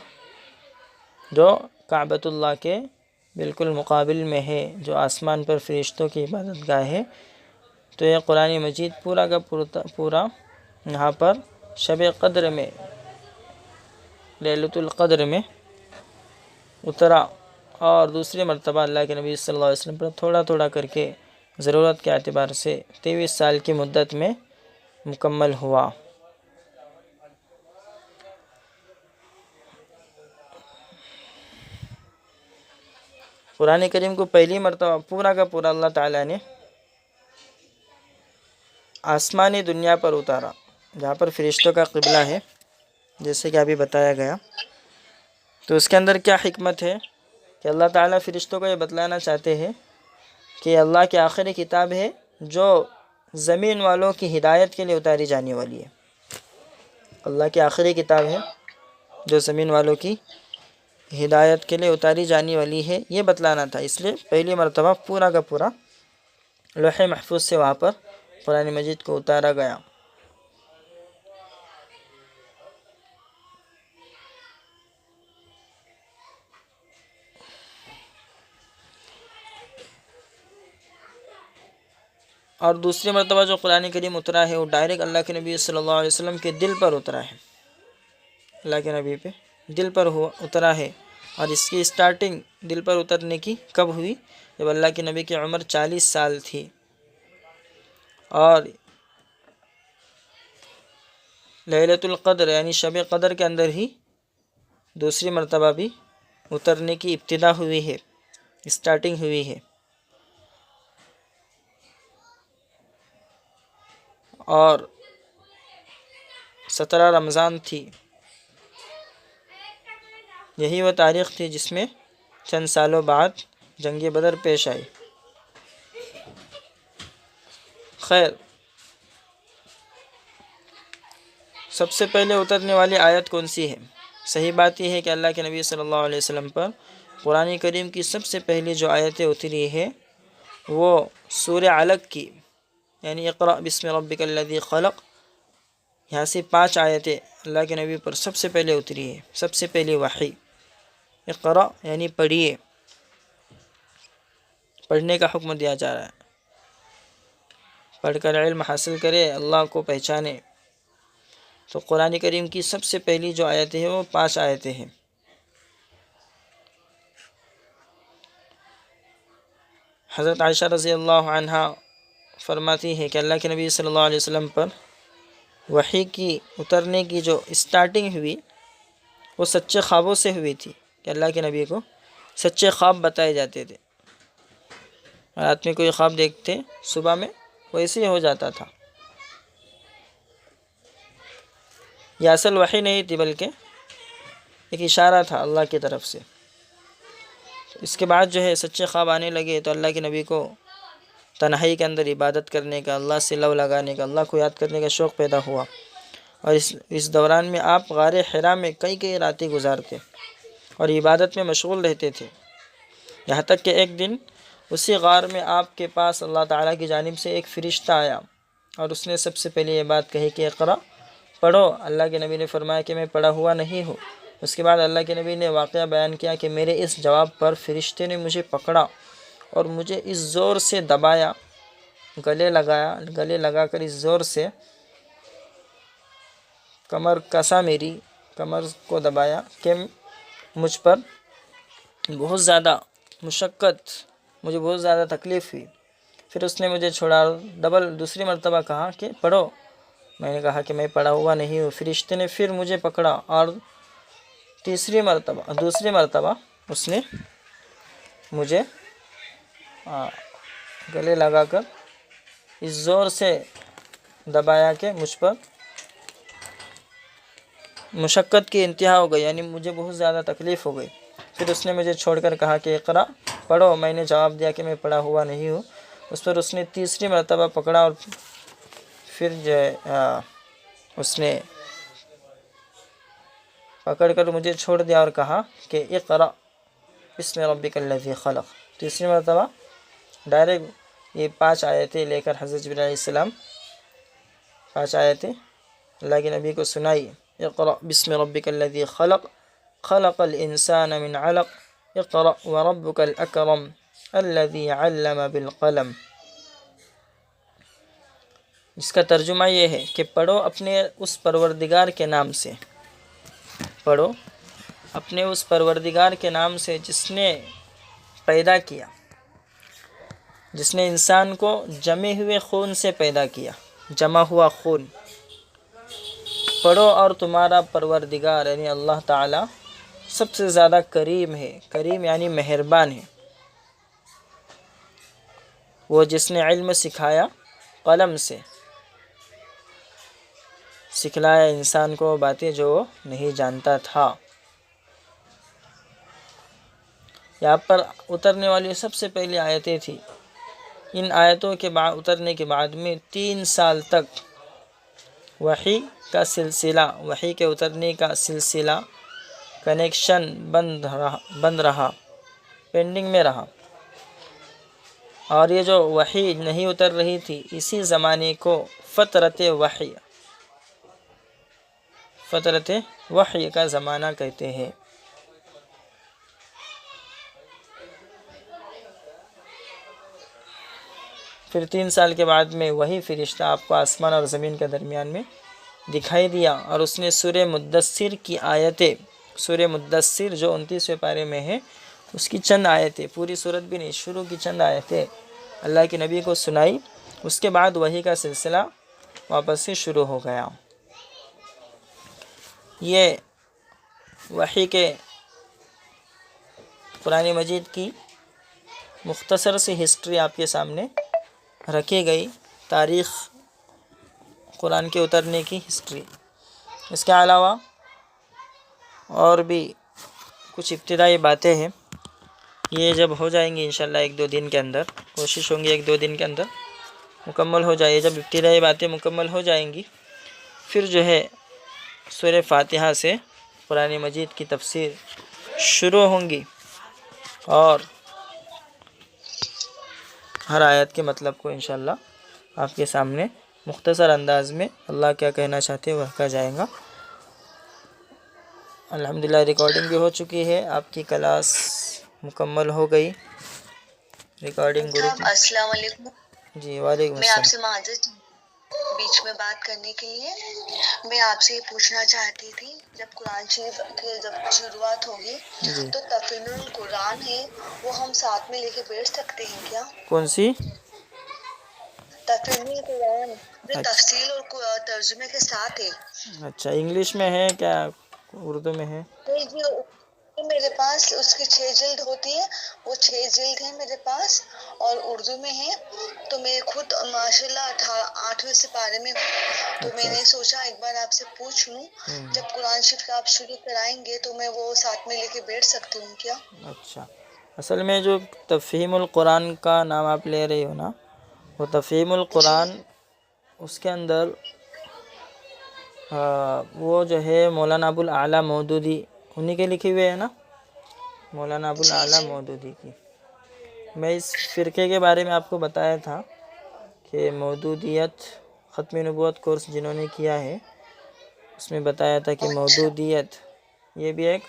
جو کعبۃ اللہ کے بالکل مقابل میں ہے، جو آسمان پر فرشتوں کی عبادت گاہ ہے، تو یہ قرآن مجید پورا کا پورا یہاں پر شب قدر میں، لیلۃ القدر میں اترا، اور دوسری مرتبہ اللہ کے نبی صلی اللہ علیہ وسلم پر تھوڑا تھوڑا کر کے ضرورت کے اعتبار سے 23 سال کی مدت میں مکمل ہوا۔ قرآن کریم کو پہلی مرتبہ پورا کا پورا اللہ تعالیٰ نے آسمانی دنیا پر اتارا، جہاں پر فرشتوں کا قبلہ ہے، جیسے کہ ابھی بتایا گیا۔ تو اس کے اندر کیا حکمت ہے کہ اللہ تعالیٰ فرشتوں کو یہ بتلانا چاہتے ہیں کہ اللہ کی آخری کتاب ہے جو زمین والوں کی ہدایت کے لیے اتاری جانے والی ہے۔ اللہ کی آخری کتاب ہے جو زمین والوں کی ہدایت کے لیے اتاری جانے والی ہے، یہ بتلانا تھا، اس لیے پہلی مرتبہ پورا کا پورا لوح محفوظ سے وہاں پر قرآن مجید کو اتارا گیا۔ اور دوسری مرتبہ جو قرآن کریم اترا ہے وہ ڈائریکٹ اللہ کے نبی صلی اللہ علیہ وسلم کے دل پر اترا ہے، اللہ کے نبی پہ دل پر اترا ہے۔ اور اس کی سٹارٹنگ دل پر اترنے کی کب ہوئی؟ جب اللہ کے نبی کی عمر 40 سال تھی، اور لیلۃ القدر یعنی شب قدر کے اندر ہی دوسری مرتبہ بھی اترنے کی ابتدا ہوئی ہے، سٹارٹنگ ہوئی ہے۔ اور 17 رمضان تھی، یہی وہ تاریخ تھی جس میں چند سالوں بعد جنگ بدر پیش آئی۔ خیر، سب سے پہلے اترنے والی آیت کون سی ہے؟ صحیح بات یہ ہے کہ اللہ کے نبی صلی اللہ علیہ وسلم پر قرآن کریم کی سب سے پہلی جو آیتیں اتری ہے وہ سورہ علق کی، یعنی اقرأ بسم ربک الذی خلق، یہاں سے 5 آیتیں اللہ کے نبی پر سب سے پہلے اتری ہے، سب سے پہلی وحی۔ اقرأ یعنی پڑھیے، پڑھنے کا حکم دیا جا رہا ہے، پڑھ کر علم حاصل کرے، اللہ کو پہچانے۔ تو قرآن کریم کی سب سے پہلی جو آیتیں ہیں وہ 5 آیتیں ہیں۔ حضرت عائشہ رضی اللہ عنہا فرماتی ہے کہ اللہ کے نبی صلی اللہ علیہ وسلم پر وحی کی اترنے کی جو سٹارٹنگ ہوئی وہ سچے خوابوں سے ہوئی تھی، کہ اللہ کے نبی کو سچے خواب بتائے جاتے تھے، رات میں کوئی خواب دیکھتے صبح میں ویسے ہی ہو جاتا تھا۔ یہ اصل وحی نہیں تھی بلکہ ایک اشارہ تھا اللہ کی طرف سے۔ اس کے بعد جو ہے سچے خواب آنے لگے تو اللہ کے نبی کو تنہائی کے اندر عبادت کرنے کا، اللہ سے لو لگانے کا، اللہ کو یاد کرنے کا شوق پیدا ہوا، اور اس دوران میں آپ غار حرا میں کئی راتیں گزارتے اور عبادت میں مشغول رہتے تھے، یہاں تک کہ ایک دن اسی غار میں آپ کے پاس اللہ تعالیٰ کی جانب سے ایک فرشتہ آیا اور اس نے سب سے پہلے یہ بات کہی کہ اقرأ، پڑھو۔ اللہ کے نبی نے فرمایا کہ میں پڑھا ہوا نہیں ہوں۔ اس کے بعد اللہ کے نبی نے واقعہ بیان کیا کہ میرے اس جواب پر فرشتے نے مجھے پکڑا اور مجھے اس زور سے دبایا، گلے لگا کر اس زور سے کمر کسا، میری کمر کو دبایا کہ مجھ پر بہت زیادہ مشقت، مجھے بہت زیادہ تکلیف ہوئی۔ پھر اس نے مجھے چھوڑا، دوسری مرتبہ کہا کہ پڑھو۔ میں نے کہا کہ میں پڑھا ہوا نہیں ہوں۔ فرشتے نے پھر مجھے پکڑا اور دوسری مرتبہ اس نے مجھے گلے لگا کر اس زور سے دبایا کہ مجھ پر مشقت کی انتہا ہو گئی، یعنی مجھے بہت زیادہ تکلیف ہو گئی۔ پھر اس نے مجھے چھوڑ کر کہا کہ اقرأ، پڑھو۔ میں نے جواب دیا کہ میں پڑھا ہوا نہیں ہوں۔ اس پر اس نے تیسری مرتبہ پکڑا اور پھر جو ہے اس نے پکڑ کر مجھے چھوڑ دیا اور کہا کہ اقرأ بسم ربک الذی خلق۔ تیسری مرتبہ ڈائریکٹ یہ 5 آیتیں لے کر حضرت جبرائیل علیہ السلام 5 آیتیں اللہ کے نبی کو سنائی، اقرأ بسم ربک الذی خلق خلق الانسان من علق اقرأ وربک الاکرم الذی علم بالقلم۔ اس کا ترجمہ یہ ہے کہ پڑھو اپنے اس پروردگار کے نام سے، پڑھو اپنے اس پروردگار کے نام سے جس نے پیدا کیا، جس نے انسان کو جمے ہوئے خون سے پیدا کیا، جمع ہوا خون۔ پڑھو اور تمہارا پروردگار یعنی اللہ تعالی سب سے زیادہ کریم ہے، کریم یعنی مہربان ہے، وہ جس نے علم سکھایا، قلم سے سکھلایا انسان کو باتیں جو وہ نہیں جانتا تھا۔ یہاں پر اترنے والی سب سے پہلی آیتیں تھیں۔ ان آیتوں کے بعد اترنے کے بعد میں 3 سال تک وحی کا سلسلہ، وحی کے اترنے کا سلسلہ، کنیکشن بند رہا، پینڈنگ میں رہا، اور یہ جو وحی نہیں اتر رہی تھی اسی زمانے کو فترت وحی، فترت وحی کا زمانہ کہتے ہیں۔ پھر 3 سال کے بعد میں وہی فرشتہ آپ کو آسمان اور زمین کے درمیان میں دکھائی دیا، اور اس نے سورہ مدثر کی آیتیں، سورہ مدثر جو 29ویں پارے میں ہے اس کی چند آیتیں، پوری سورت بھی نہیں، شروع کی چند آیتیں اللہ کے نبی کو سنائی۔ اس کے بعد وحی کا سلسلہ واپس سے شروع ہو گیا۔ یہ وحی کے قرآن مجید کی مختصر سی ہسٹری آپ کے سامنے رکھی گئی، تاریخ قرآن کے اترنے کی ہسٹری۔ اس کے علاوہ اور بھی کچھ ابتدائی باتیں ہیں، یہ جب ہو جائیں گی انشاءاللہ 1-2 دن کے اندر، کوشش ہوں گی 1-2 دن کے اندر مکمل ہو جائے۔ جب ابتدائی باتیں مکمل ہو جائیں گی پھر جو ہے سورہ فاتحہ سے قرآن مجید کی تفسیر شروع ہوں گی، اور ہر آیت کے مطلب کو انشاءاللہ آپ کے سامنے مختصر انداز میں اللہ کیا کہنا چاہتے ہیں وہ کہا جائے گا۔ الحمدللہ ریکارڈنگ بھی ہو چکی ہے، آپ کی کلاس مکمل ہو گئی ریکارڈنگ گروپ میں۔ السلام علیکم۔ جی وعلیکم میں آپ السلام۔ سے معذرت بیچ میں بات کرنے کے لیے، میں آپ سے یہ پوچھنا چاہتی تھی جب قرآن شریف کی جب شروعات ہوگی جی تو تفہیم القرآن ہے وہ ہم ساتھ میں لے کے بیٹھ سکتے ہیں کیا؟ کون سی؟ تفہیم القرآن جو اچھا تفصیل اور ترجمے کے ساتھ ہے۔ اچھا، انگلش میں ہے کیا اردو میں ہے؟ نہیں جی، میرے پاس اس کی 6 جلد ہوتی ہے، وہ 6 جلد ہے میرے پاس، اور اردو میں ہے، تو میں خود ماشاءاللہ 8ویں سپارے میں ہوں، تو میں نے سوچا ایک بار آپ سے پوچھ لوں جب قرآن شریف کا آپ شروع کرائیں گے تو میں وہ ساتھ میں لے کے بیٹھ سکتی ہوں کیا؟ اچھا، اصل میں جو تفہیم القرآن کا نام آپ لے رہی ہو نا، وہ تفہیم القرآن اس کے اندر وہ جو ہے مولانا ابوالاعلیٰ مودودی انہی کے لکھے ہوئے ہیں نا، مولانا ابوالاعلیٰ مودودی کی۔ میں اس فرقے کے بارے میں آپ کو بتایا تھا کہ مودودیت ختم نبوت کورس جنہوں نے کیا ہے اس میں بتایا تھا کہ مودودیت یہ بھی ایک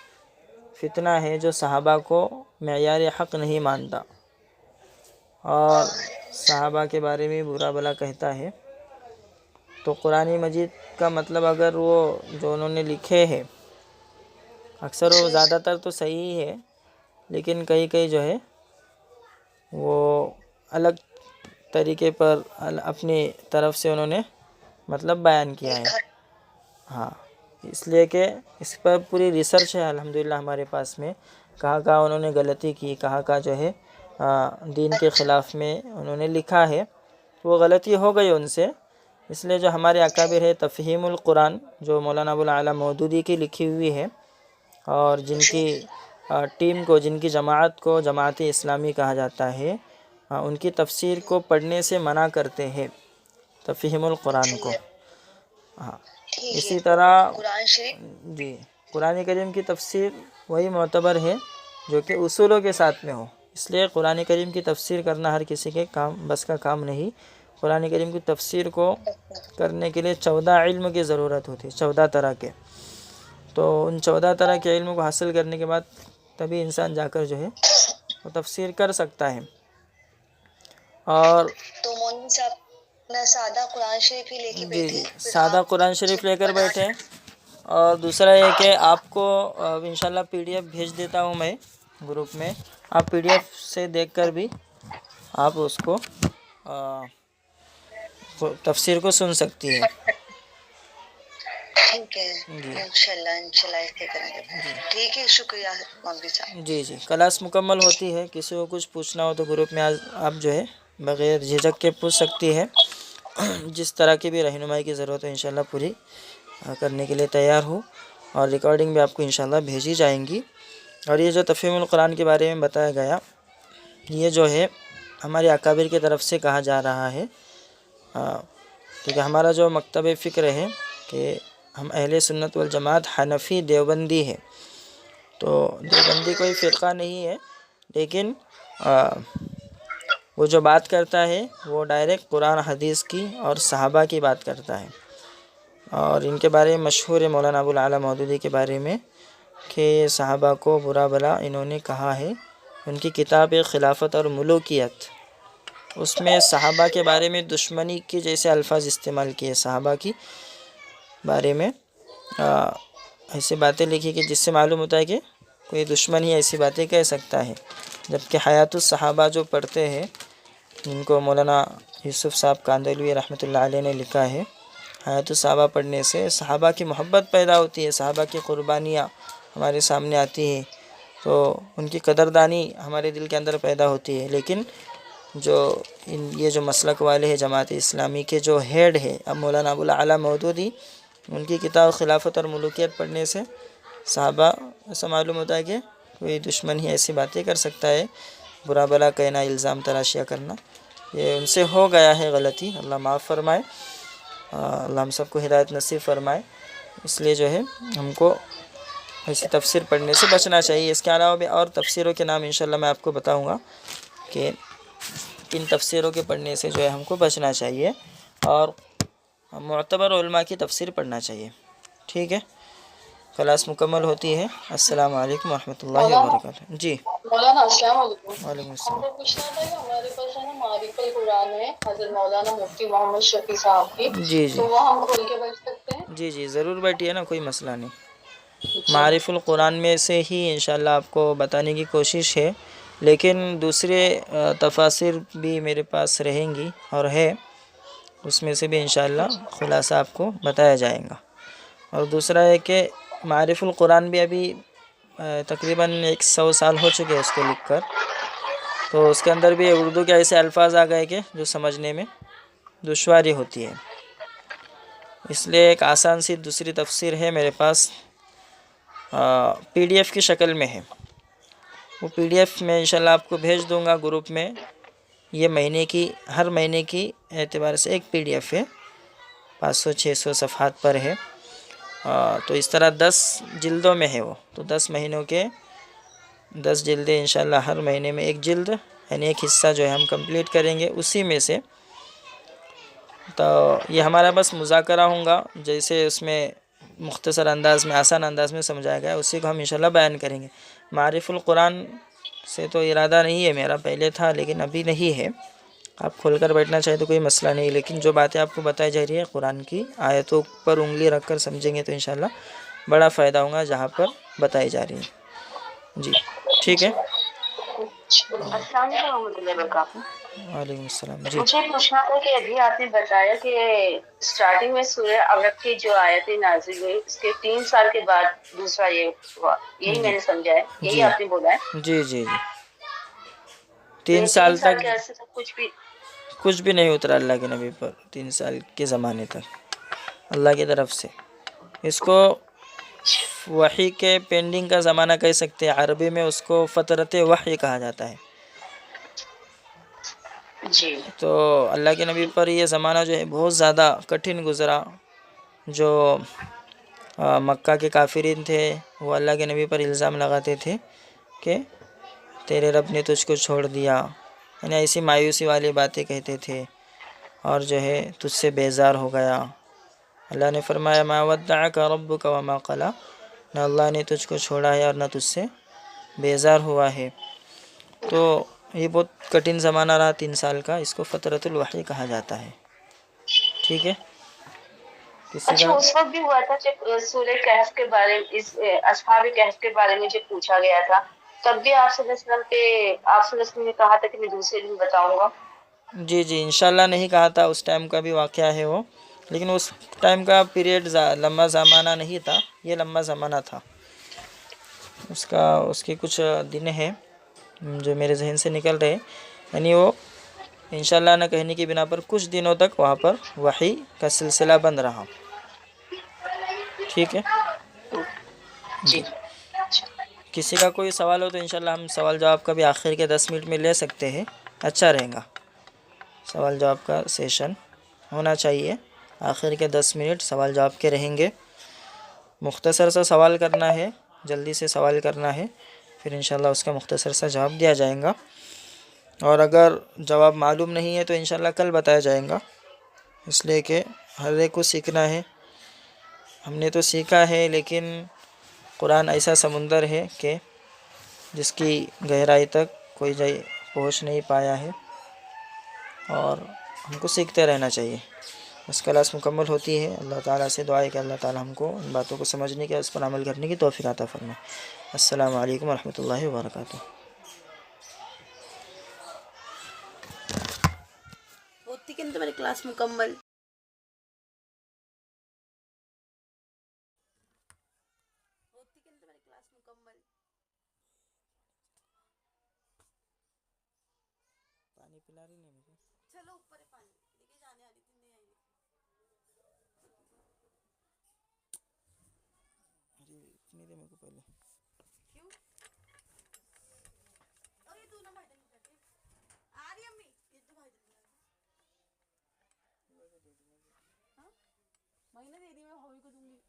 فتنہ ہے جو صحابہ کو معیار حق نہیں مانتا اور صحابہ کے بارے میں برا بھلا کہتا ہے۔ تو قرآن مجید کا مطلب اگر وہ جو انہوں نے لکھے ہیں اکثر وہ زیادہ تر تو صحیح ہے، لیکن کئی جو ہے وہ الگ طریقے پر اپنی طرف سے انہوں نے مطلب بیان کیا ہے۔ ہاں، اس لیے کہ اس پر پوری ریسرچ ہے الحمدللہ ہمارے پاس میں، کہاں انہوں نے غلطی کی، کہاں جو ہے دین کے خلاف میں انہوں نے لکھا ہے، وہ غلطی ہو گئی ان سے۔ اس لیے جو ہمارے اکابر ہے تفہیم القرآن جو مولانا ابوالاعلیٰ مودودی کی لکھی ہوئی ہے، اور جن کی ٹیم کو، جن کی جماعت کو جماعت اسلامی کہا جاتا ہے، ان کی تفسیر کو پڑھنے سے منع کرتے ہیں، تفہیم القرآن کو۔ ہاں، اسی طرح قرآن شریف جی قرآن کریم کی تفسیر وہی معتبر ہے جو کہ اصولوں کے ساتھ میں ہو، اس لیے قرآن کریم کی تفسیر کرنا ہر کسی کے بس کا کام نہیں قرآن کریم کی تفسیر کو کرنے کے لیے 14 علم کی ضرورت ہوتی ہے، 14 طرح کے. تو ان 14 طرح کے علم کو حاصل کرنے کے بعد تبھی انسان جا کر جو ہے وہ تفسیر کر سکتا ہے. اور تو مولوی صاحب اپنا سادہ قرآن شریف ہی لے کے جی بیٹھے جی پھر سادہ آپ قرآن شریف لے کر بنا بیٹھے. اور دوسرا یہ کہ آپ کو انشاءاللہ پی ڈی ایف بھیج دیتا ہوں میں گروپ میں. آپ پی ڈی ایف سے دیکھ کر بھی آپ اس کو تفسیر کو سن سکتی ہے. ٹھیک ہے جی انشاءاللہ ایسے کریں گے. ٹھیک ہے، شکریہ مولوی صاحب. جی جی کلاس مکمل ہوتی ہے. کسی کو کچھ پوچھنا ہو تو گروپ میں آپ جو ہے بغیر جھجک کے پوچھ سکتی ہے. جس طرح کی بھی رہنمائی کی ضرورت ہے انشاءاللہ پوری کرنے کے لیے تیار ہوں. اور ریکارڈنگ بھی آپ کو انشاءاللہ بھیجی جائیں گی. اور یہ جو تفہیم القرآن کے بارے میں بتایا گیا، یہ جو ہے ہمارے اکابر کی طرف سے کہا جا رہا ہے، کیونکہ ہمارا جو مکتب فکر ہے کہ ہم اہل سنت والجماعت حنفی دیوبندی ہے. تو دیوبندی کوئی فرقہ نہیں ہے، لیکن وہ جو بات کرتا ہے وہ ڈائریکٹ قرآن حدیث کی اور صحابہ کی بات کرتا ہے. اور ان کے بارے میں مشہور ہے مولانا ابوالعلا مودودی کے بارے میں کہ صحابہ کو برا بھلا انہوں نے کہا ہے. ان کی کتاب خلافت اور ملوکیت، اس میں صحابہ کے بارے میں دشمنی کے جیسے الفاظ استعمال کیے. صحابہ کی بارے میں ایسی باتیں لکھی کہ جس سے معلوم ہوتا ہے کہ کوئی دشمن ہی ایسی باتیں کہہ سکتا ہے. جبکہ حیات الصحابہ جو پڑھتے ہیں، جن کو مولانا یوسف صاحب کاندھلوی رحمۃ اللہ علیہ نے لکھا ہے، حیات الصحابہ پڑھنے سے صحابہ کی محبت پیدا ہوتی ہے، صحابہ کی قربانیاں ہمارے سامنے آتی ہیں، تو ان کی قدردانی ہمارے دل کے اندر پیدا ہوتی ہے. لیکن یہ جو مسلک والے ہیں جماعت اسلامی کے جو ہیڈ ہے اب مولانا ابوالعلا مودودی، ان کی کتاب خلافت اور ملوکیت پڑھنے سے صحابہ ایسا معلوم ہوتا ہے کہ کوئی دشمن ہی ایسی باتیں کر سکتا ہے، برا بلا کہنا، الزام تراشیاں کرنا. یہ ان سے ہو گیا ہے غلطی، اللہ معاف فرمائے، اللہ ہم سب کو ہدایت نصیب فرمائے. اس لیے جو ہے ہم کو ایسی تفسیر پڑھنے سے بچنا چاہیے. اس کے علاوہ بھی اور تفسیروں کے نام انشاءاللہ میں آپ کو بتاؤں گا کہ ان تفسیروں کے پڑھنے سے جو ہے ہم کو بچنا چاہیے اور معتبر علماء کی تفسیر پڑھنا چاہیے. ٹھیک ہے، کلاس مکمل ہوتی ہے. السلام علیکم ورحمۃ اللہ وبرکاتہ. جی مولانا السلام علیکم. وعلیکم ہم السلام. کو پوچھنا تھا کہ ہمارے پاس ہے نا معارف القرآن ہے حضرت مولانا مفتی محمد شفیع صاحب کی، جی جی تو وہ ہم کھول کے بیٹھ سکتے ہیں؟ جی جی ضرور بیٹھیے نا، کوئی مسئلہ نہیں. جی معارف القرآن میں سے ہی انشاءاللہ آپ کو بتانے کی کوشش ہے، لیکن دوسرے تفاسیر بھی میرے پاس رہیں گی اور ہے، اس میں سے بھی انشاءاللہ خلاصہ آپ کو بتایا جائے گا. اور دوسرا ہے کہ معارف القرآن بھی ابھی تقریباً 100 سال ہو چکے اس کو لکھ کر، تو اس کے اندر بھی اردو کے ایسے الفاظ آ گئے کہ جو سمجھنے میں دشواری ہوتی ہے. اس لیے ایک آسان سی دوسری تفسیر ہے میرے پاس، پی ڈی ایف کی شکل میں ہے. وہ پی ڈی ایف میں انشاءاللہ آپ کو بھیج دوں گا گروپ میں. یہ ہر مہینے کی اعتبار سے ایک پی ڈی ایف ہے، 500-600 صفحات پر ہے. تو اس طرح 10 جلدوں میں ہے وہ، تو 10 مہینوں کے 10 جلدیں انشاءاللہ ہر مہینے میں ایک جلد، یعنی ایک حصہ جو ہے ہم کمپلیٹ کریں گے اسی میں سے. تو یہ ہمارا بس مذاکرہ ہوں گا، جیسے اس میں مختصر انداز میں آسان انداز میں سمجھایا گیا اسی کو ہم انشاءاللہ بیان کریں گے. معارف القرآن سے تو ارادہ نہیں ہے میرا، پہلے تھا لیکن ابھی نہیں ہے. آپ کھول کر بیٹھنا چاہے تو کوئی مسئلہ نہیں، لیکن جو باتیں آپ کو بتائی جا رہی ہے قرآن کی آیتوں پر انگلی رکھ کر سمجھیں گے تو انشاءاللہ بڑا فائدہ ہوگا جہاں پر بتائی جا رہی ہے. جی ٹھیک ہے. السلام علیکم ورحمۃ اللہ وبرکاتہ. وعلیکم السلام. جی مجھے پوچھنا تھا کہ ابھی آپ نے بتایا کہ اسٹارٹنگ میں سورہ علق کی جو آیتیں نازل ہوئی اس کے 3 سال کے بعد دوسرا یہ ہوا، یہی میں نے سمجھا ہے، یہی جی آپ نے بولا ہے؟ جی جی جی 3 3 سال سال تک کے عرصے تک کچھ بھی نہیں اترا اللہ کے نبی پر. 3 سال کے زمانے تک اللہ کی طرف سے. اس کو وحی کے پینڈنگ کا زمانہ کہہ سکتے ہیں، عربی میں اس کو فترت وحی کہا جاتا ہے. جی تو اللہ کے نبی پر یہ زمانہ جو ہے بہت زیادہ کٹھن گزرا. جو مکہ کے کافرین تھے وہ اللہ کے نبی پر الزام لگاتے تھے کہ تیرے رب نے تجھ کو چھوڑ دیا، یعنی ایسی مایوسی والی باتیں کہتے تھے. اور جو ہے تجھ سے بیزار ہو گیا۔ اللہ نے فرمایا ما ودعک ربک وما قلی، نہ اللہ نے تجھ کو چھوڑا ہے اور نہ تجھ سے بیزار ہوا ہے۔ تو یہ بہت کٹھن زمانہ رہا 3 سال کا، اس کو فترۃ الوحی کہا جاتا ہے۔ ٹھیک ہے، کسی اچھا کا اس وقت بھی ہوا تھا جب سورہ کہف کے بارے میں، اس اصحاب کہف کے بارے میں جب پوچھا گیا تھا، تب بھی آپ صلی اللہ علیہ وسلم آپ صلی اللہ علیہ وسلم نے کہا تھا کہ میں دوسرے دن بتاؤں گا؟ جی جی انشاءاللہ نہیں کہا تھا، اس ٹائم کا بھی واقعہ ہے وہ، لیکن اس ٹائم کا پیریڈ لمبا زمانہ نہیں تھا، یہ لمبا زمانہ تھا۔ اس کے کچھ دن ہیں جو میرے ذہن سے نکل رہے، یعنی وہ انشاءاللہ نہ کہنے کی بنا پر کچھ دنوں تک وہاں پر وحی کا سلسلہ بند رہا۔ ٹھیک ہے جی، کسی کا کوئی سوال ہو تو انشاءاللہ ہم سوال جواب کا بھی آخر کے 10 منٹ میں لے سکتے ہیں، اچھا رہے گا۔ سوال جواب کا سیشن ہونا چاہیے، آخر کے 10 منٹ سوال جواب کے رہیں گے۔ مختصر سا سوال کرنا ہے، جلدی سے سوال کرنا ہے، پھر انشاءاللہ اس کا مختصر سا جواب دیا جائے گا، اور اگر جواب معلوم نہیں ہے تو انشاءاللہ کل بتایا جائے گا، اس لیے کہ ہر ایک کو سیکھنا ہے۔ ہم نے تو سیکھا ہے، لیکن قرآن ایسا سمندر ہے کہ جس کی گہرائی تک کوئی پہنچ نہیں پایا ہے، اور ہم کو سیکھتے رہنا چاہیے۔ بس کلاس مکمل ہوتی ہے، اللہ تعالیٰ سے دعا ہے کہ اللہ تعالیٰ ہم کو ان باتوں کو سمجھنے کی، اس پر عمل کرنے کی توفیق عطا فرمائے۔ السلام علیکم ورحمۃ اللہ وبرکاتہ۔ ہوتی کہ نہیں تمہاری کلاس مکمل؟ ہوتی کہ نہیں تمہاری کلاس مکمل؟ پانی پلا رہی نہیں مجھے؟ چلو اوپر ہے پانی لے کے جانے والی تھی، نہیں آئی۔ ارے اتنی دے میرے کو پہلے۔ کیوں؟ اور یہ تو نا بھائی جان کر کے آ رہی امی، یہ تو بھائی جان ہاں مہینہ دے دی، میں ہوئی کو دوں گی۔